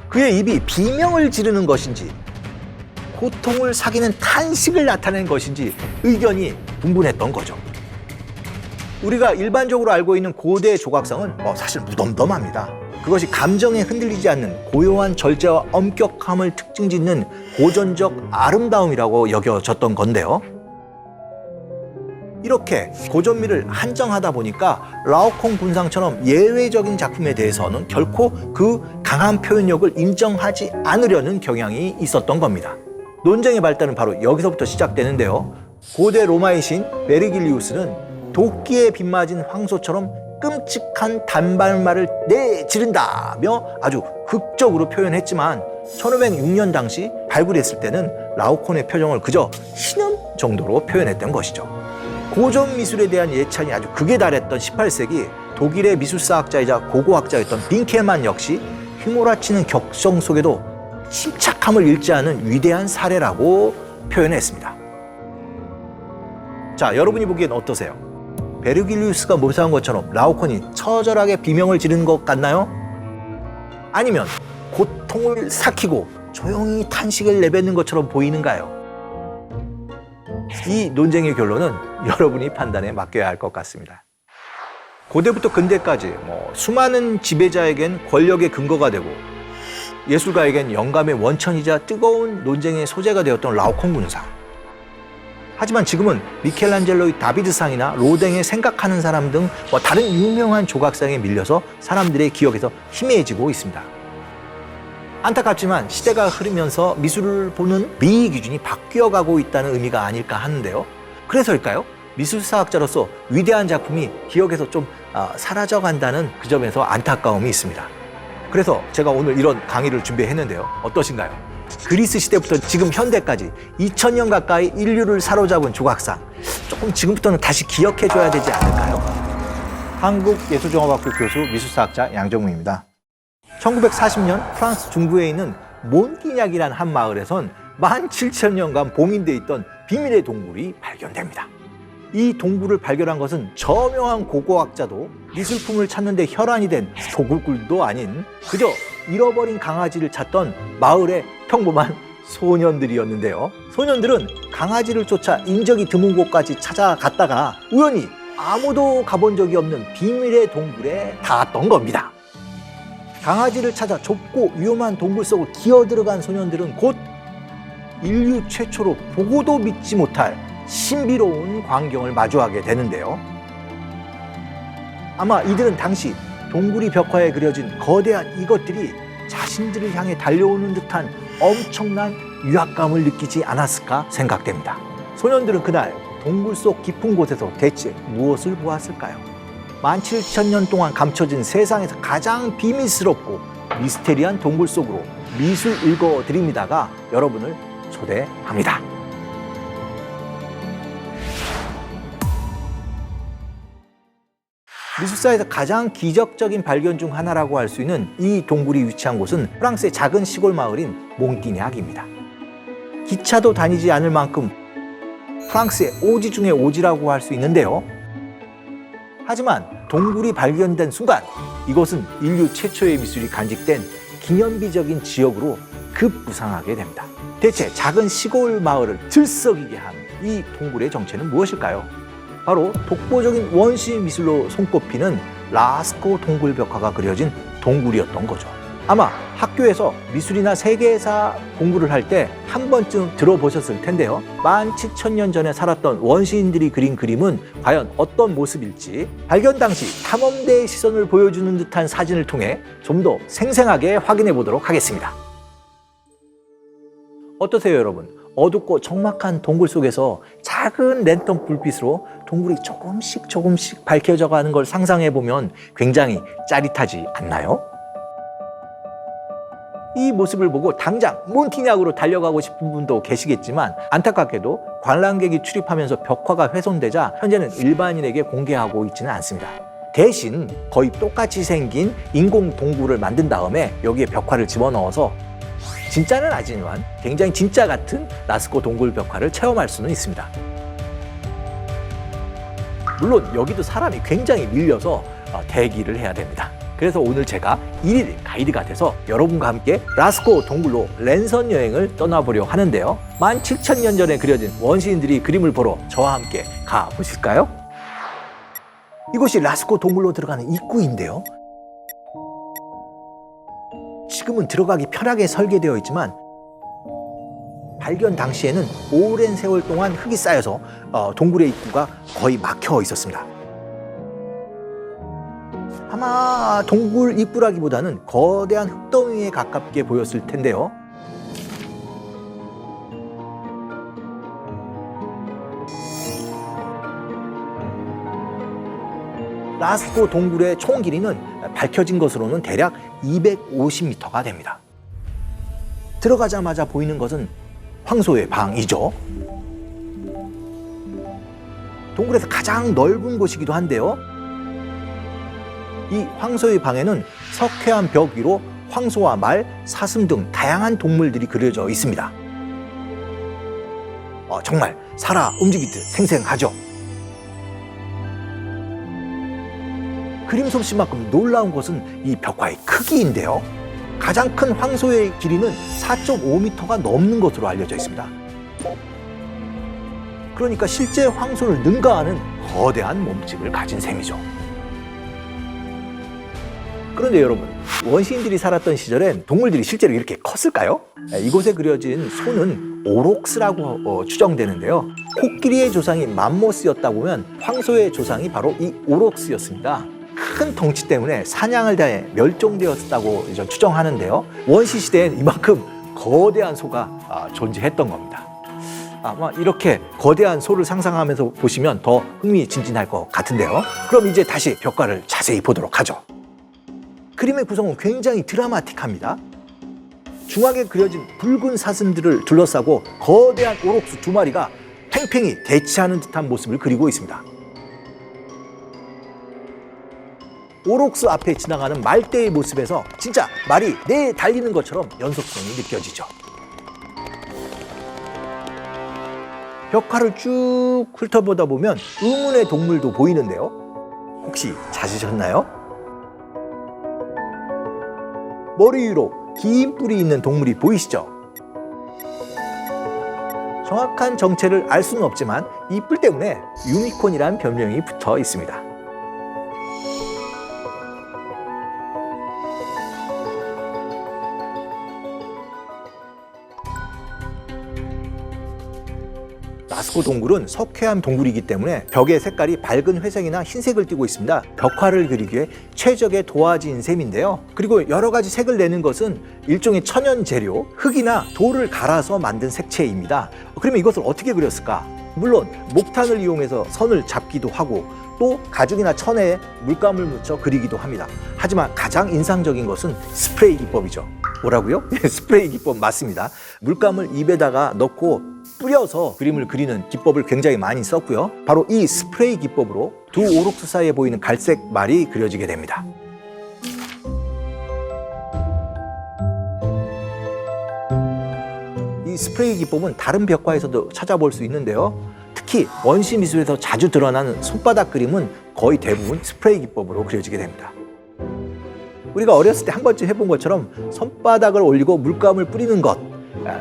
그의 입이 비명을 지르는 것인지 고통을 사귀는 탄식을 나타내는 것인지 의견이 분분했던 거죠. 우리가 일반적으로 알고 있는 고대 조각상은 사실 무덤덤합니다. 그것이 감정에 흔들리지 않는 고요한 절제와 엄격함을 특징짓는 고전적 아름다움이라고 여겨졌던 건데요. 이렇게 고전미를 한정하다 보니까 라오콘 군상처럼 예외적인 작품에 대해서는 결코 그 강한 표현력을 인정하지 않으려는 경향이 있었던 겁니다. 논쟁의 발달은 바로 여기서부터 시작되는데요. 고대 로마의 신 베르길리우스는 도끼에 빗맞은 황소처럼 끔찍한 단발말을 내지른다며 아주 극적으로 표현했지만 1506년 당시 발굴했을 때는 라오콘의 표정을 그저 신음 정도로 표현했던 것이죠. 고전 미술에 대한 예찬이 아주 극에 달했던 18세기 독일의 미술사학자이자 고고학자였던 빈켈만 역시 휘몰아치는 격성 속에도 침착함을 잃지 않은 위대한 사례라고 표현했습니다. 자, 여러분이 보기엔 어떠세요? 베르길리우스가 묘사한 것처럼 라오콘이 처절하게 비명을 지르는 것 같나요? 아니면 고통을 삭히고 조용히 탄식을 내뱉는 것처럼 보이는가요? 이 논쟁의 결론은 여러분이 판단에 맡겨야 할 것 같습니다. 고대부터 근대까지 수많은 지배자에겐 권력의 근거가 되고 예술가에겐 영감의 원천이자 뜨거운 논쟁의 소재가 되었던 라오콘 군상. 하지만 지금은 미켈란젤로의 다비드상이나 로댕의 생각하는 사람 등 다른 유명한 조각상에 밀려서 사람들의 기억에서 희미해지고 있습니다. 안타깝지만 시대가 흐르면서 미술을 보는 미의 기준이 바뀌어가고 있다는 의미가 아닐까 하는데요. 그래서일까요? 미술사학자로서 위대한 작품이 기억에서 좀 사라져간다는 그 점에서 안타까움이 있습니다. 그래서 제가 오늘 이런 강의를 준비했는데요. 어떠신가요? 그리스 시대부터 지금 현대까지 2000년 가까이 인류를 사로잡은 조각상, 조금 지금부터는 다시 기억해줘야 되지 않을까요? 한국예술종합학교 교수 미술사학자 양정우입니다. 1940년 프랑스 중부에 있는 몬티냑이라는 한 마을에선 17,000년간 봉인돼 있던 비밀의 동굴이 발견됩니다. 이 동굴을 발견한 것은 저명한 고고학자도 미술품을 찾는 데 혈안이 된 도굴꾼도 아닌 그저 잃어버린 강아지를 찾던 마을의 평범한 소년들이었는데요. 소년들은 강아지를 쫓아 인적이 드문 곳까지 찾아갔다가 우연히 아무도 가본 적이 없는 비밀의 동굴에 닿았던 겁니다. 강아지를 찾아 좁고 위험한 동굴 속으로 기어들어간 소년들은 곧 인류 최초로 보고도 믿지 못할 신비로운 광경을 마주하게 되는데요. 아마 이들은 당시 동굴이 벽화에 그려진 거대한 이것들이 자신들을 향해 달려오는 듯한 엄청난 위압감을 느끼지 않았을까 생각됩니다. 소년들은 그날 동굴 속 깊은 곳에서 대체 무엇을 보았을까요? 17,000년 동안 감춰진 세상에서 가장 비밀스럽고 미스테리한 동굴 속으로 미술 읽어드립니다가 여러분을 초대합니다. 미술사에서 가장 기적적인 발견 중 하나라고 할 수 있는 이 동굴이 위치한 곳은 프랑스의 작은 시골 마을인 몽티냑입니다. 기차도 다니지 않을 만큼 프랑스의 오지 중의 오지라고 할 수 있는데요. 하지만 동굴이 발견된 순간 이곳은 인류 최초의 미술이 간직된 기념비적인 지역으로 급부상하게 됩니다. 대체 작은 시골 마을을 들썩이게 한 이 동굴의 정체는 무엇일까요? 바로 독보적인 원시 미술로 손꼽히는 라스코 동굴 벽화가 그려진 동굴이었던 거죠. 아마 학교에서 미술이나 세계사 공부를 할 때 한 번쯤 들어보셨을 텐데요. 17,000년 전에 살았던 원시인들이 그린 그림은 과연 어떤 모습일지 발견 당시 탐험대의 시선을 보여주는 듯한 사진을 통해 좀 더 생생하게 확인해 보도록 하겠습니다. 어떠세요, 여러분? 어둡고 적막한 동굴 속에서 작은 랜턴 불빛으로 동굴이 조금씩 밝혀져 가는 걸 상상해 보면 굉장히 짜릿하지 않나요? 이 모습을 보고 당장 몬티냐크로 달려가고 싶은 분도 계시겠지만 안타깝게도 관람객이 출입하면서 벽화가 훼손되자 현재는 일반인에게 공개하고 있지는 않습니다. 대신 거의 똑같이 생긴 인공 동굴을 만든 다음에 여기에 벽화를 집어넣어서 진짜는 아니지만 굉장히 진짜 같은 라스코 동굴 벽화를 체험할 수는 있습니다. 물론 여기도 사람이 굉장히 밀려서 대기를 해야 됩니다. 그래서 오늘 제가 1일 가이드가 돼서 여러분과 함께 라스코 동굴로 랜선 여행을 떠나보려 하는데요. 17,000년 전에 그려진 원시인들이 그림을 보러 저와 함께 가보실까요? 이곳이 라스코 동굴로 들어가는 입구인데요. 지금은 들어가기 편하게 설계되어 있지만 발견 당시에는 오랜 세월 동안 흙이 쌓여서 동굴의 입구가 거의 막혀 있었습니다. 아마 동굴 입구라기보다는 거대한 흙더미에 가깝게 보였을 텐데요. 라스코 동굴의 총 길이는 밝혀진 것으로는 대략 250m가 됩니다. 들어가자마자 보이는 것은 황소의 방이죠. 동굴에서 가장 넓은 곳이기도 한데요. 이 황소의 방에는 석회암 벽 위로 황소와 말, 사슴 등 다양한 동물들이 그려져 있습니다. 정말 살아 움직이듯 생생하죠. 그림 솜씨만큼 놀라운 것은 이 벽화의 크기인데요. 가장 큰 황소의 길이는 4.5m가 넘는 것으로 알려져 있습니다. 그러니까 실제 황소를 능가하는 거대한 몸집을 가진 셈이죠. 그런데 여러분, 원시인들이 살았던 시절엔 동물들이 실제로 이렇게 컸을까요? 이곳에 그려진 소는 오록스라고 추정되는데요. 코끼리의 조상이 맘모스였다고 보면 황소의 조상이 바로 이 오록스였습니다. 큰 덩치 때문에 사냥을 당해 멸종되었다고 추정하는데요. 원시 시대엔 이만큼 거대한 소가 존재했던 겁니다. 아마 이렇게 거대한 소를 상상하면서 보시면 더 흥미진진할 것 같은데요. 그럼 이제 다시 벽화를 자세히 보도록 하죠. 그림의 구성은 굉장히 드라마틱합니다. 중앙에 그려진 붉은 사슴들을 둘러싸고 거대한 오록스 2마리가 팽팽히 대치하는 듯한 모습을 그리고 있습니다. 오록스 앞에 지나가는 말대의 모습에서 진짜 말이 내달리는 것처럼 연속성이 느껴지죠. 벽화를 쭉 훑어보다 보면 의문의 동물도 보이는데요. 혹시 찾으셨나요? 머리 위로 긴 뿔이 있는 동물이 보이시죠? 정확한 정체를 알 수는 없지만 이 뿔 때문에 유니콘이란 별명이 붙어 있습니다. 라스코 동굴은 석회암 동굴이기 때문에 벽의 색깔이 밝은 회색이나 흰색을 띠고 있습니다. 벽화를 그리기에 최적의 도화지인 셈인데요. 그리고 여러 가지 색을 내는 것은 일종의 천연 재료, 흙이나 돌을 갈아서 만든 색채입니다. 그러면 이것을 어떻게 그렸을까? 물론 목탄을 이용해서 선을 잡기도 하고 또 가죽이나 천에 물감을 묻혀 그리기도 합니다. 하지만 가장 인상적인 것은 스프레이 기법이죠. 뭐라고요? 스프레이 기법 맞습니다. 물감을 입에다가 넣고 뿌려서 그림을 그리는 기법을 굉장히 많이 썼고요. 바로 이 스프레이 기법으로 두 오록스 사이에 보이는 갈색 말이 그려지게 됩니다. 이 스프레이 기법은 다른 벽화에서도 찾아볼 수 있는데요. 특히 원시 미술에서 자주 드러나는 손바닥 그림은 거의 대부분 스프레이 기법으로 그려지게 됩니다. 우리가 어렸을 때 한 번쯤 해본 것처럼 손바닥을 올리고 물감을 뿌리는 것,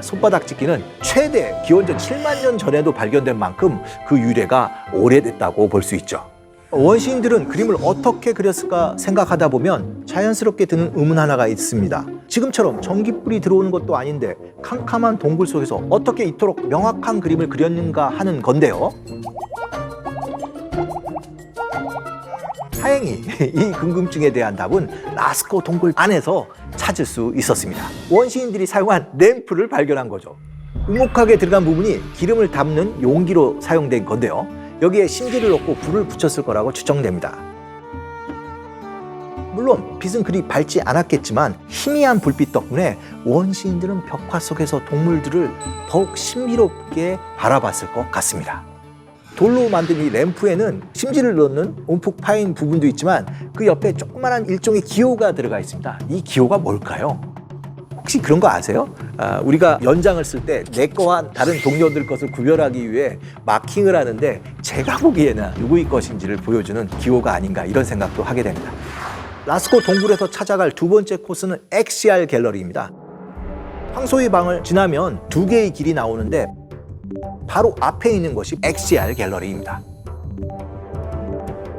손바닥 찍기는 최대 기원전 7만 년 전에도 발견된 만큼 그 유래가 오래됐다고 볼 수 있죠. 원시인들은 그림을 어떻게 그렸을까 생각하다 보면 자연스럽게 드는 의문 하나가 있습니다. 지금처럼 전기불이 들어오는 것도 아닌데 캄캄한 동굴 속에서 어떻게 이토록 명확한 그림을 그렸는가 하는 건데요. 다행히 이 궁금증에 대한 답은 라스코 동굴 안에서 찾을 수 있었습니다. 원시인들이 사용한 램프를 발견한 거죠. 우목하게 들어간 부분이 기름을 담는 용기로 사용된 건데요. 여기에 심지를 넣고 불을 붙였을 거라고 추정됩니다. 물론 빛은 그리 밝지 않았겠지만 희미한 불빛 덕분에 원시인들은 벽화 속에서 동물들을 더욱 신비롭게 바라봤을 것 같습니다. 돌로 만든 이 램프에는 심지를 넣는 움푹 파인 부분도 있지만 그 옆에 조그마한 일종의 기호가 들어가 있습니다. 이 기호가 뭘까요? 혹시 그런 거 아세요? 우리가 연장을 쓸 때 내 거와 다른 동료들 것을 구별하기 위해 마킹을 하는데 제가 보기에는 누구의 것인지를 보여주는 기호가 아닌가 이런 생각도 하게 됩니다. 라스코 동굴에서 찾아갈 두 번째 코스는 XR 갤러리입니다. 황소의 방을 지나면 두 개의 길이 나오는데 바로 앞에 있는 것이 XR 갤러리입니다.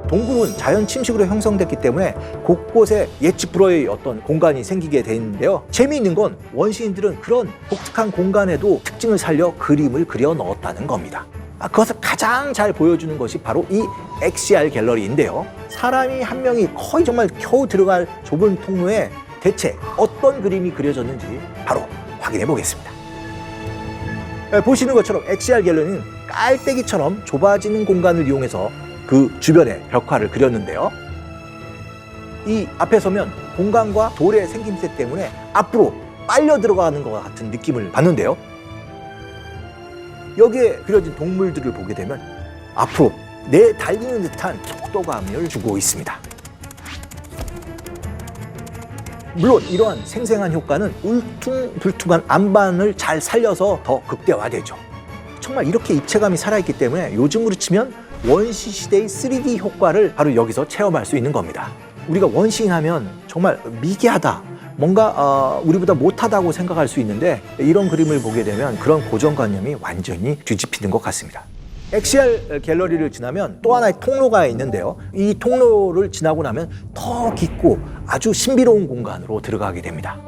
동굴은 자연 침식으로 형성됐기 때문에 곳곳에 예측 불허의 어떤 공간이 생기게 되는데요. 재미있는 건 원시인들은 그런 독특한 공간에도 특징을 살려 그림을 그려 넣었다는 겁니다. 그것을 가장 잘 보여주는 것이 바로 이 XR 갤러리인데요. 사람이 한 명이 거의 정말 겨우 들어갈 좁은 통로에 대체 어떤 그림이 그려졌는지 바로 확인해 보겠습니다. 보시는 것처럼 XR 갤러리는 깔때기처럼 좁아지는 공간을 이용해서 그 주변에 벽화를 그렸는데요. 이 앞에 서면 공간과 돌의 생김새 때문에 앞으로 빨려 들어가는 것 같은 느낌을 받는데요. 여기에 그려진 동물들을 보게 되면 앞으로 내달리는 듯한 속도감을 주고 있습니다. 물론 이러한 생생한 효과는 울퉁불퉁한 안반을 잘 살려서 더 극대화되죠. 정말 이렇게 입체감이 살아있기 때문에 요즘으로 치면 원시시대의 3D 효과를 바로 여기서 체험할 수 있는 겁니다. 우리가 원시인 하면 정말 미개하다, 뭔가 우리보다 못하다고 생각할 수 있는데 이런 그림을 보게 되면 그런 고정관념이 완전히 뒤집히는 것 같습니다. XR 갤러리를 지나면 또 하나의 통로가 있는데요. 이 통로를 지나고 나면 더 깊고 아주 신비로운 공간으로 들어가게 됩니다.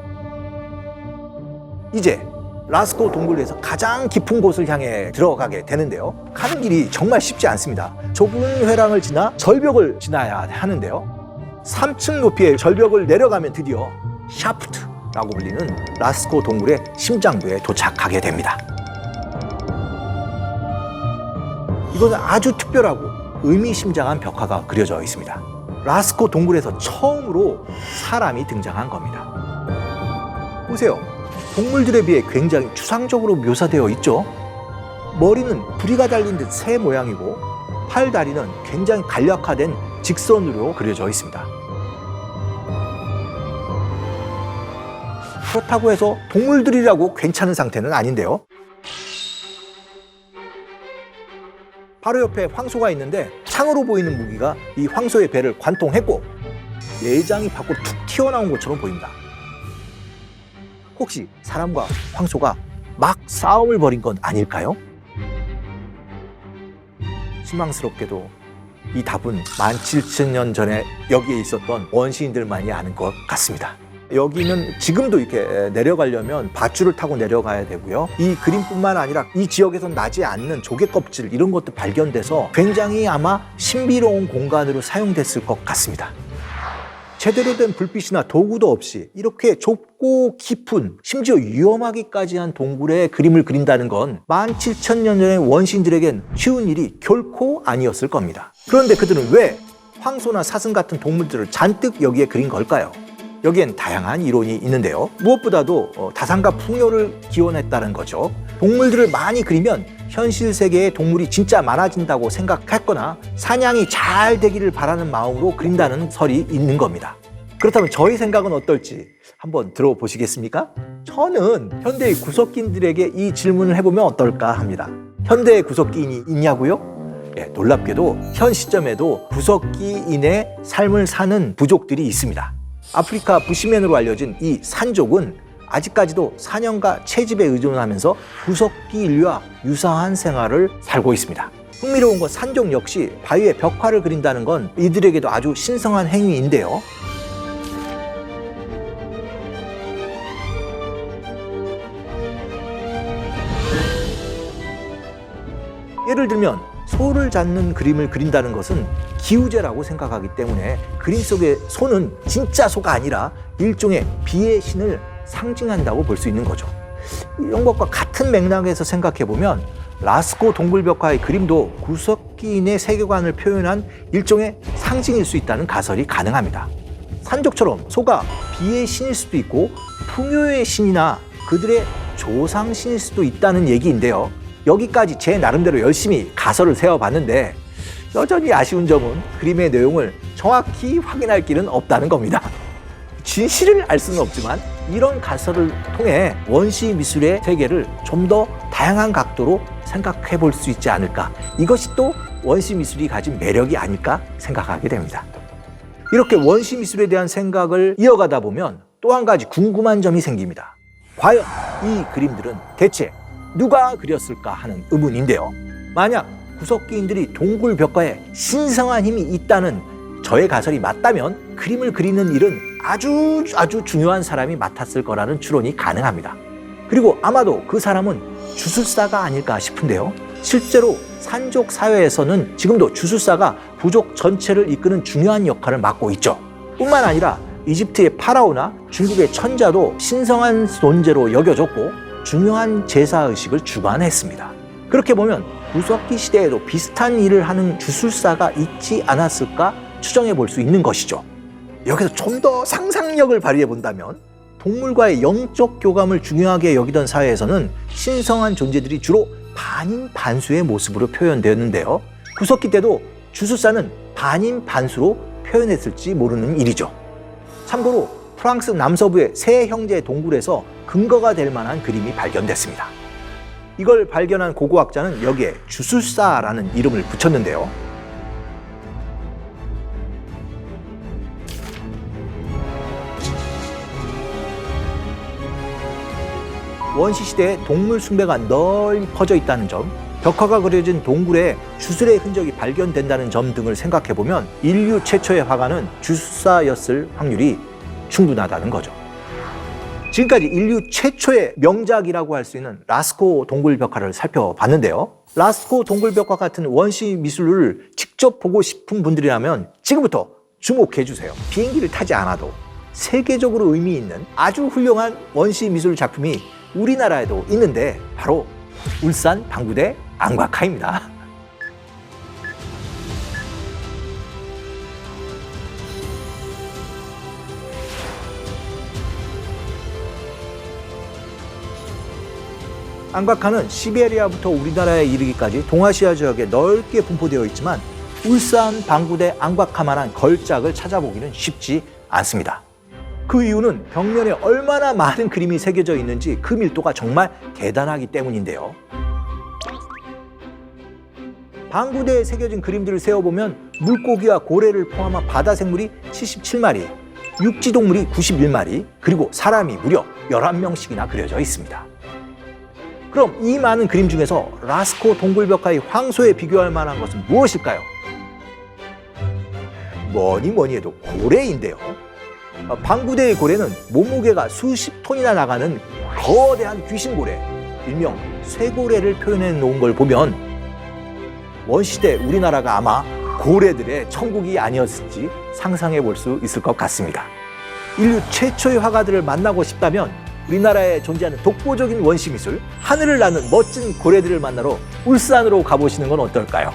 이제 라스코 동굴에서 가장 깊은 곳을 향해 들어가게 되는데요. 가는 길이 정말 쉽지 않습니다. 좁은 회랑을 지나 절벽을 지나야 하는데요. 3층 높이의 절벽을 내려가면 드디어 샤프트라고 불리는 라스코 동굴의 심장부에 도착하게 됩니다. 이것은 아주 특별하고 의미심장한 벽화가 그려져 있습니다. 라스코 동굴에서 처음으로 사람이 등장한 겁니다. 보세요. 동물들에 비해 굉장히 추상적으로 묘사되어 있죠. 머리는 부리가 달린 듯 새 모양이고 팔, 다리는 굉장히 간략화된 직선으로 그려져 있습니다. 그렇다고 해서 동물들이라고 괜찮은 상태는 아닌데요. 바로 옆에 황소가 있는데 창으로 보이는 무기가 이 황소의 배를 관통했고 내장이 밖으로 툭 튀어나온 것처럼 보입니다. 혹시 사람과 황소가 막 싸움을 벌인 건 아닐까요? 실망스럽게도 이 답은 17,000년 전에 여기에 있었던 원시인들만이 아는 것 같습니다. 여기는 지금도 이렇게 내려가려면 밧줄을 타고 내려가야 되고요. 이 그림뿐만 아니라 이 지역에선 나지 않는 조개 껍질 이런 것도 발견돼서 굉장히 아마 신비로운 공간으로 사용됐을 것 같습니다. 제대로 된 불빛이나 도구도 없이 이렇게 좁고 깊은 심지어 위험하기까지 한 동굴에 그림을 그린다는 건 17,000년 전의 원시인들에겐 쉬운 일이 결코 아니었을 겁니다. 그런데 그들은 왜 황소나 사슴 같은 동물들을 잔뜩 여기에 그린 걸까요? 여기엔 다양한 이론이 있는데요. 무엇보다도 다산과 풍요를 기원했다는 거죠. 동물들을 많이 그리면 현실 세계에 동물이 진짜 많아진다고 생각했거나 사냥이 잘 되기를 바라는 마음으로 그린다는 설이 있는 겁니다. 그렇다면 저희 생각은 어떨지 한번 들어보시겠습니까? 저는 현대의 구석기인들에게 이 질문을 해보면 어떨까 합니다. 현대의 구석기인이 있냐고요? 예, 놀랍게도 현 시점에도 구석기인의 삶을 사는 부족들이 있습니다. 아프리카 부시맨으로 알려진 이 산족은 아직까지도 사냥과 채집에 의존하면서 구석기 인류와 유사한 생활을 살고 있습니다. 흥미로운 건 산족 역시 바위에 벽화를 그린다는 건 이들에게도 아주 신성한 행위인데요. 예를 들면 소를 잡는 그림을 그린다는 것은 기우제라고 생각하기 때문에 그림 속의 소는 진짜 소가 아니라 일종의 비의 신을 상징한다고 볼 수 있는 거죠. 이런 것과 같은 맥락에서 생각해 보면 라스코 동굴벽화의 그림도 구석기인의 세계관을 표현한 일종의 상징일 수 있다는 가설이 가능합니다. 산적처럼 소가 비의 신일 수도 있고 풍요의 신이나 그들의 조상신일 수도 있다는 얘기인데요. 여기까지 제 나름대로 열심히 가설을 세워봤는데 여전히 아쉬운 점은 그림의 내용을 정확히 확인할 길은 없다는 겁니다. 진실을 알 수는 없지만 이런 가설을 통해 원시 미술의 세계를 좀 더 다양한 각도로 생각해 볼 수 있지 않을까. 이것이 또 원시 미술이 가진 매력이 아닐까 생각하게 됩니다. 이렇게 원시 미술에 대한 생각을 이어가다 보면 또 한 가지 궁금한 점이 생깁니다. 과연 이 그림들은 대체 누가 그렸을까 하는 의문인데요. 만약 구석기인들이 동굴벽화에 신성한 힘이 있다는 저의 가설이 맞다면 그림을 그리는 일은 아주 중요한 사람이 맡았을 거라는 추론이 가능합니다. 그리고 아마도 그 사람은 주술사가 아닐까 싶은데요. 실제로 산족 사회에서는 지금도 주술사가 부족 전체를 이끄는 중요한 역할을 맡고 있죠. 뿐만 아니라 이집트의 파라오나 중국의 천자도 신성한 존재로 여겨졌고 중요한 제사의식을 주관했습니다. 그렇게 보면 구석기 시대에도 비슷한 일을 하는 주술사가 있지 않았을까 추정해 볼 수 있는 것이죠. 여기서 좀 더 상상력을 발휘해 본다면 동물과의 영적 교감을 중요하게 여기던 사회에서는 신성한 존재들이 주로 반인 반수의 모습으로 표현되었는데요. 구석기 때도 주술사는 반인 반수로 표현했을지 모르는 일이죠. 참고로 프랑스 남서부의 세 형제 동굴에서 근거가 될 만한 그림이 발견됐습니다. 이걸 발견한 고고학자는 여기에 주술사라는 이름을 붙였는데요. 원시시대에 동물 숭배가 널리 퍼져 있다는 점, 벽화가 그려진 동굴에 주술의 흔적이 발견된다는 점 등을 생각해보면 인류 최초의 화가는 주술사였을 확률이 충분하다는 거죠. 지금까지 인류 최초의 명작이라고 할 수 있는 라스코 동굴벽화를 살펴봤는데요. 라스코 동굴벽화 같은 원시 미술을 직접 보고 싶은 분들이라면 지금부터 주목해주세요. 비행기를 타지 않아도 세계적으로 의미 있는 아주 훌륭한 원시 미술 작품이 우리나라에도 있는데 바로 울산 방구대 안과카입니다. 안과카는 시베리아부터 우리나라에 이르기까지 동아시아 지역에 넓게 분포되어 있지만 울산 방구대 안과카만한 걸작을 찾아보기는 쉽지 않습니다. 그 이유는 벽면에 얼마나 많은 그림이 새겨져 있는지 그 밀도가 정말 대단하기 때문인데요. 방구대에 새겨진 그림들을 세어보면 물고기와 고래를 포함한 바다 생물이 77마리, 육지동물이 91마리, 그리고 사람이 무려 11명씩이나 그려져 있습니다. 그럼 이 많은 그림 중에서 라스코 동굴벽화의 황소에 비교할 만한 것은 무엇일까요? 뭐니 해도 고래인데요. 방구대의 고래는 몸무게가 수십 톤이나 나가는 거대한 귀신고래, 일명 쇠고래를 표현해 놓은 걸 보면 원시대 우리나라가 아마 고래들의 천국이 아니었을지 상상해 볼 수 있을 것 같습니다. 인류 최초의 화가들을 만나고 싶다면 우리나라에 존재하는 독보적인 원시미술, 하늘을 나는 멋진 고래들을 만나러 울산으로 가보시는 건 어떨까요?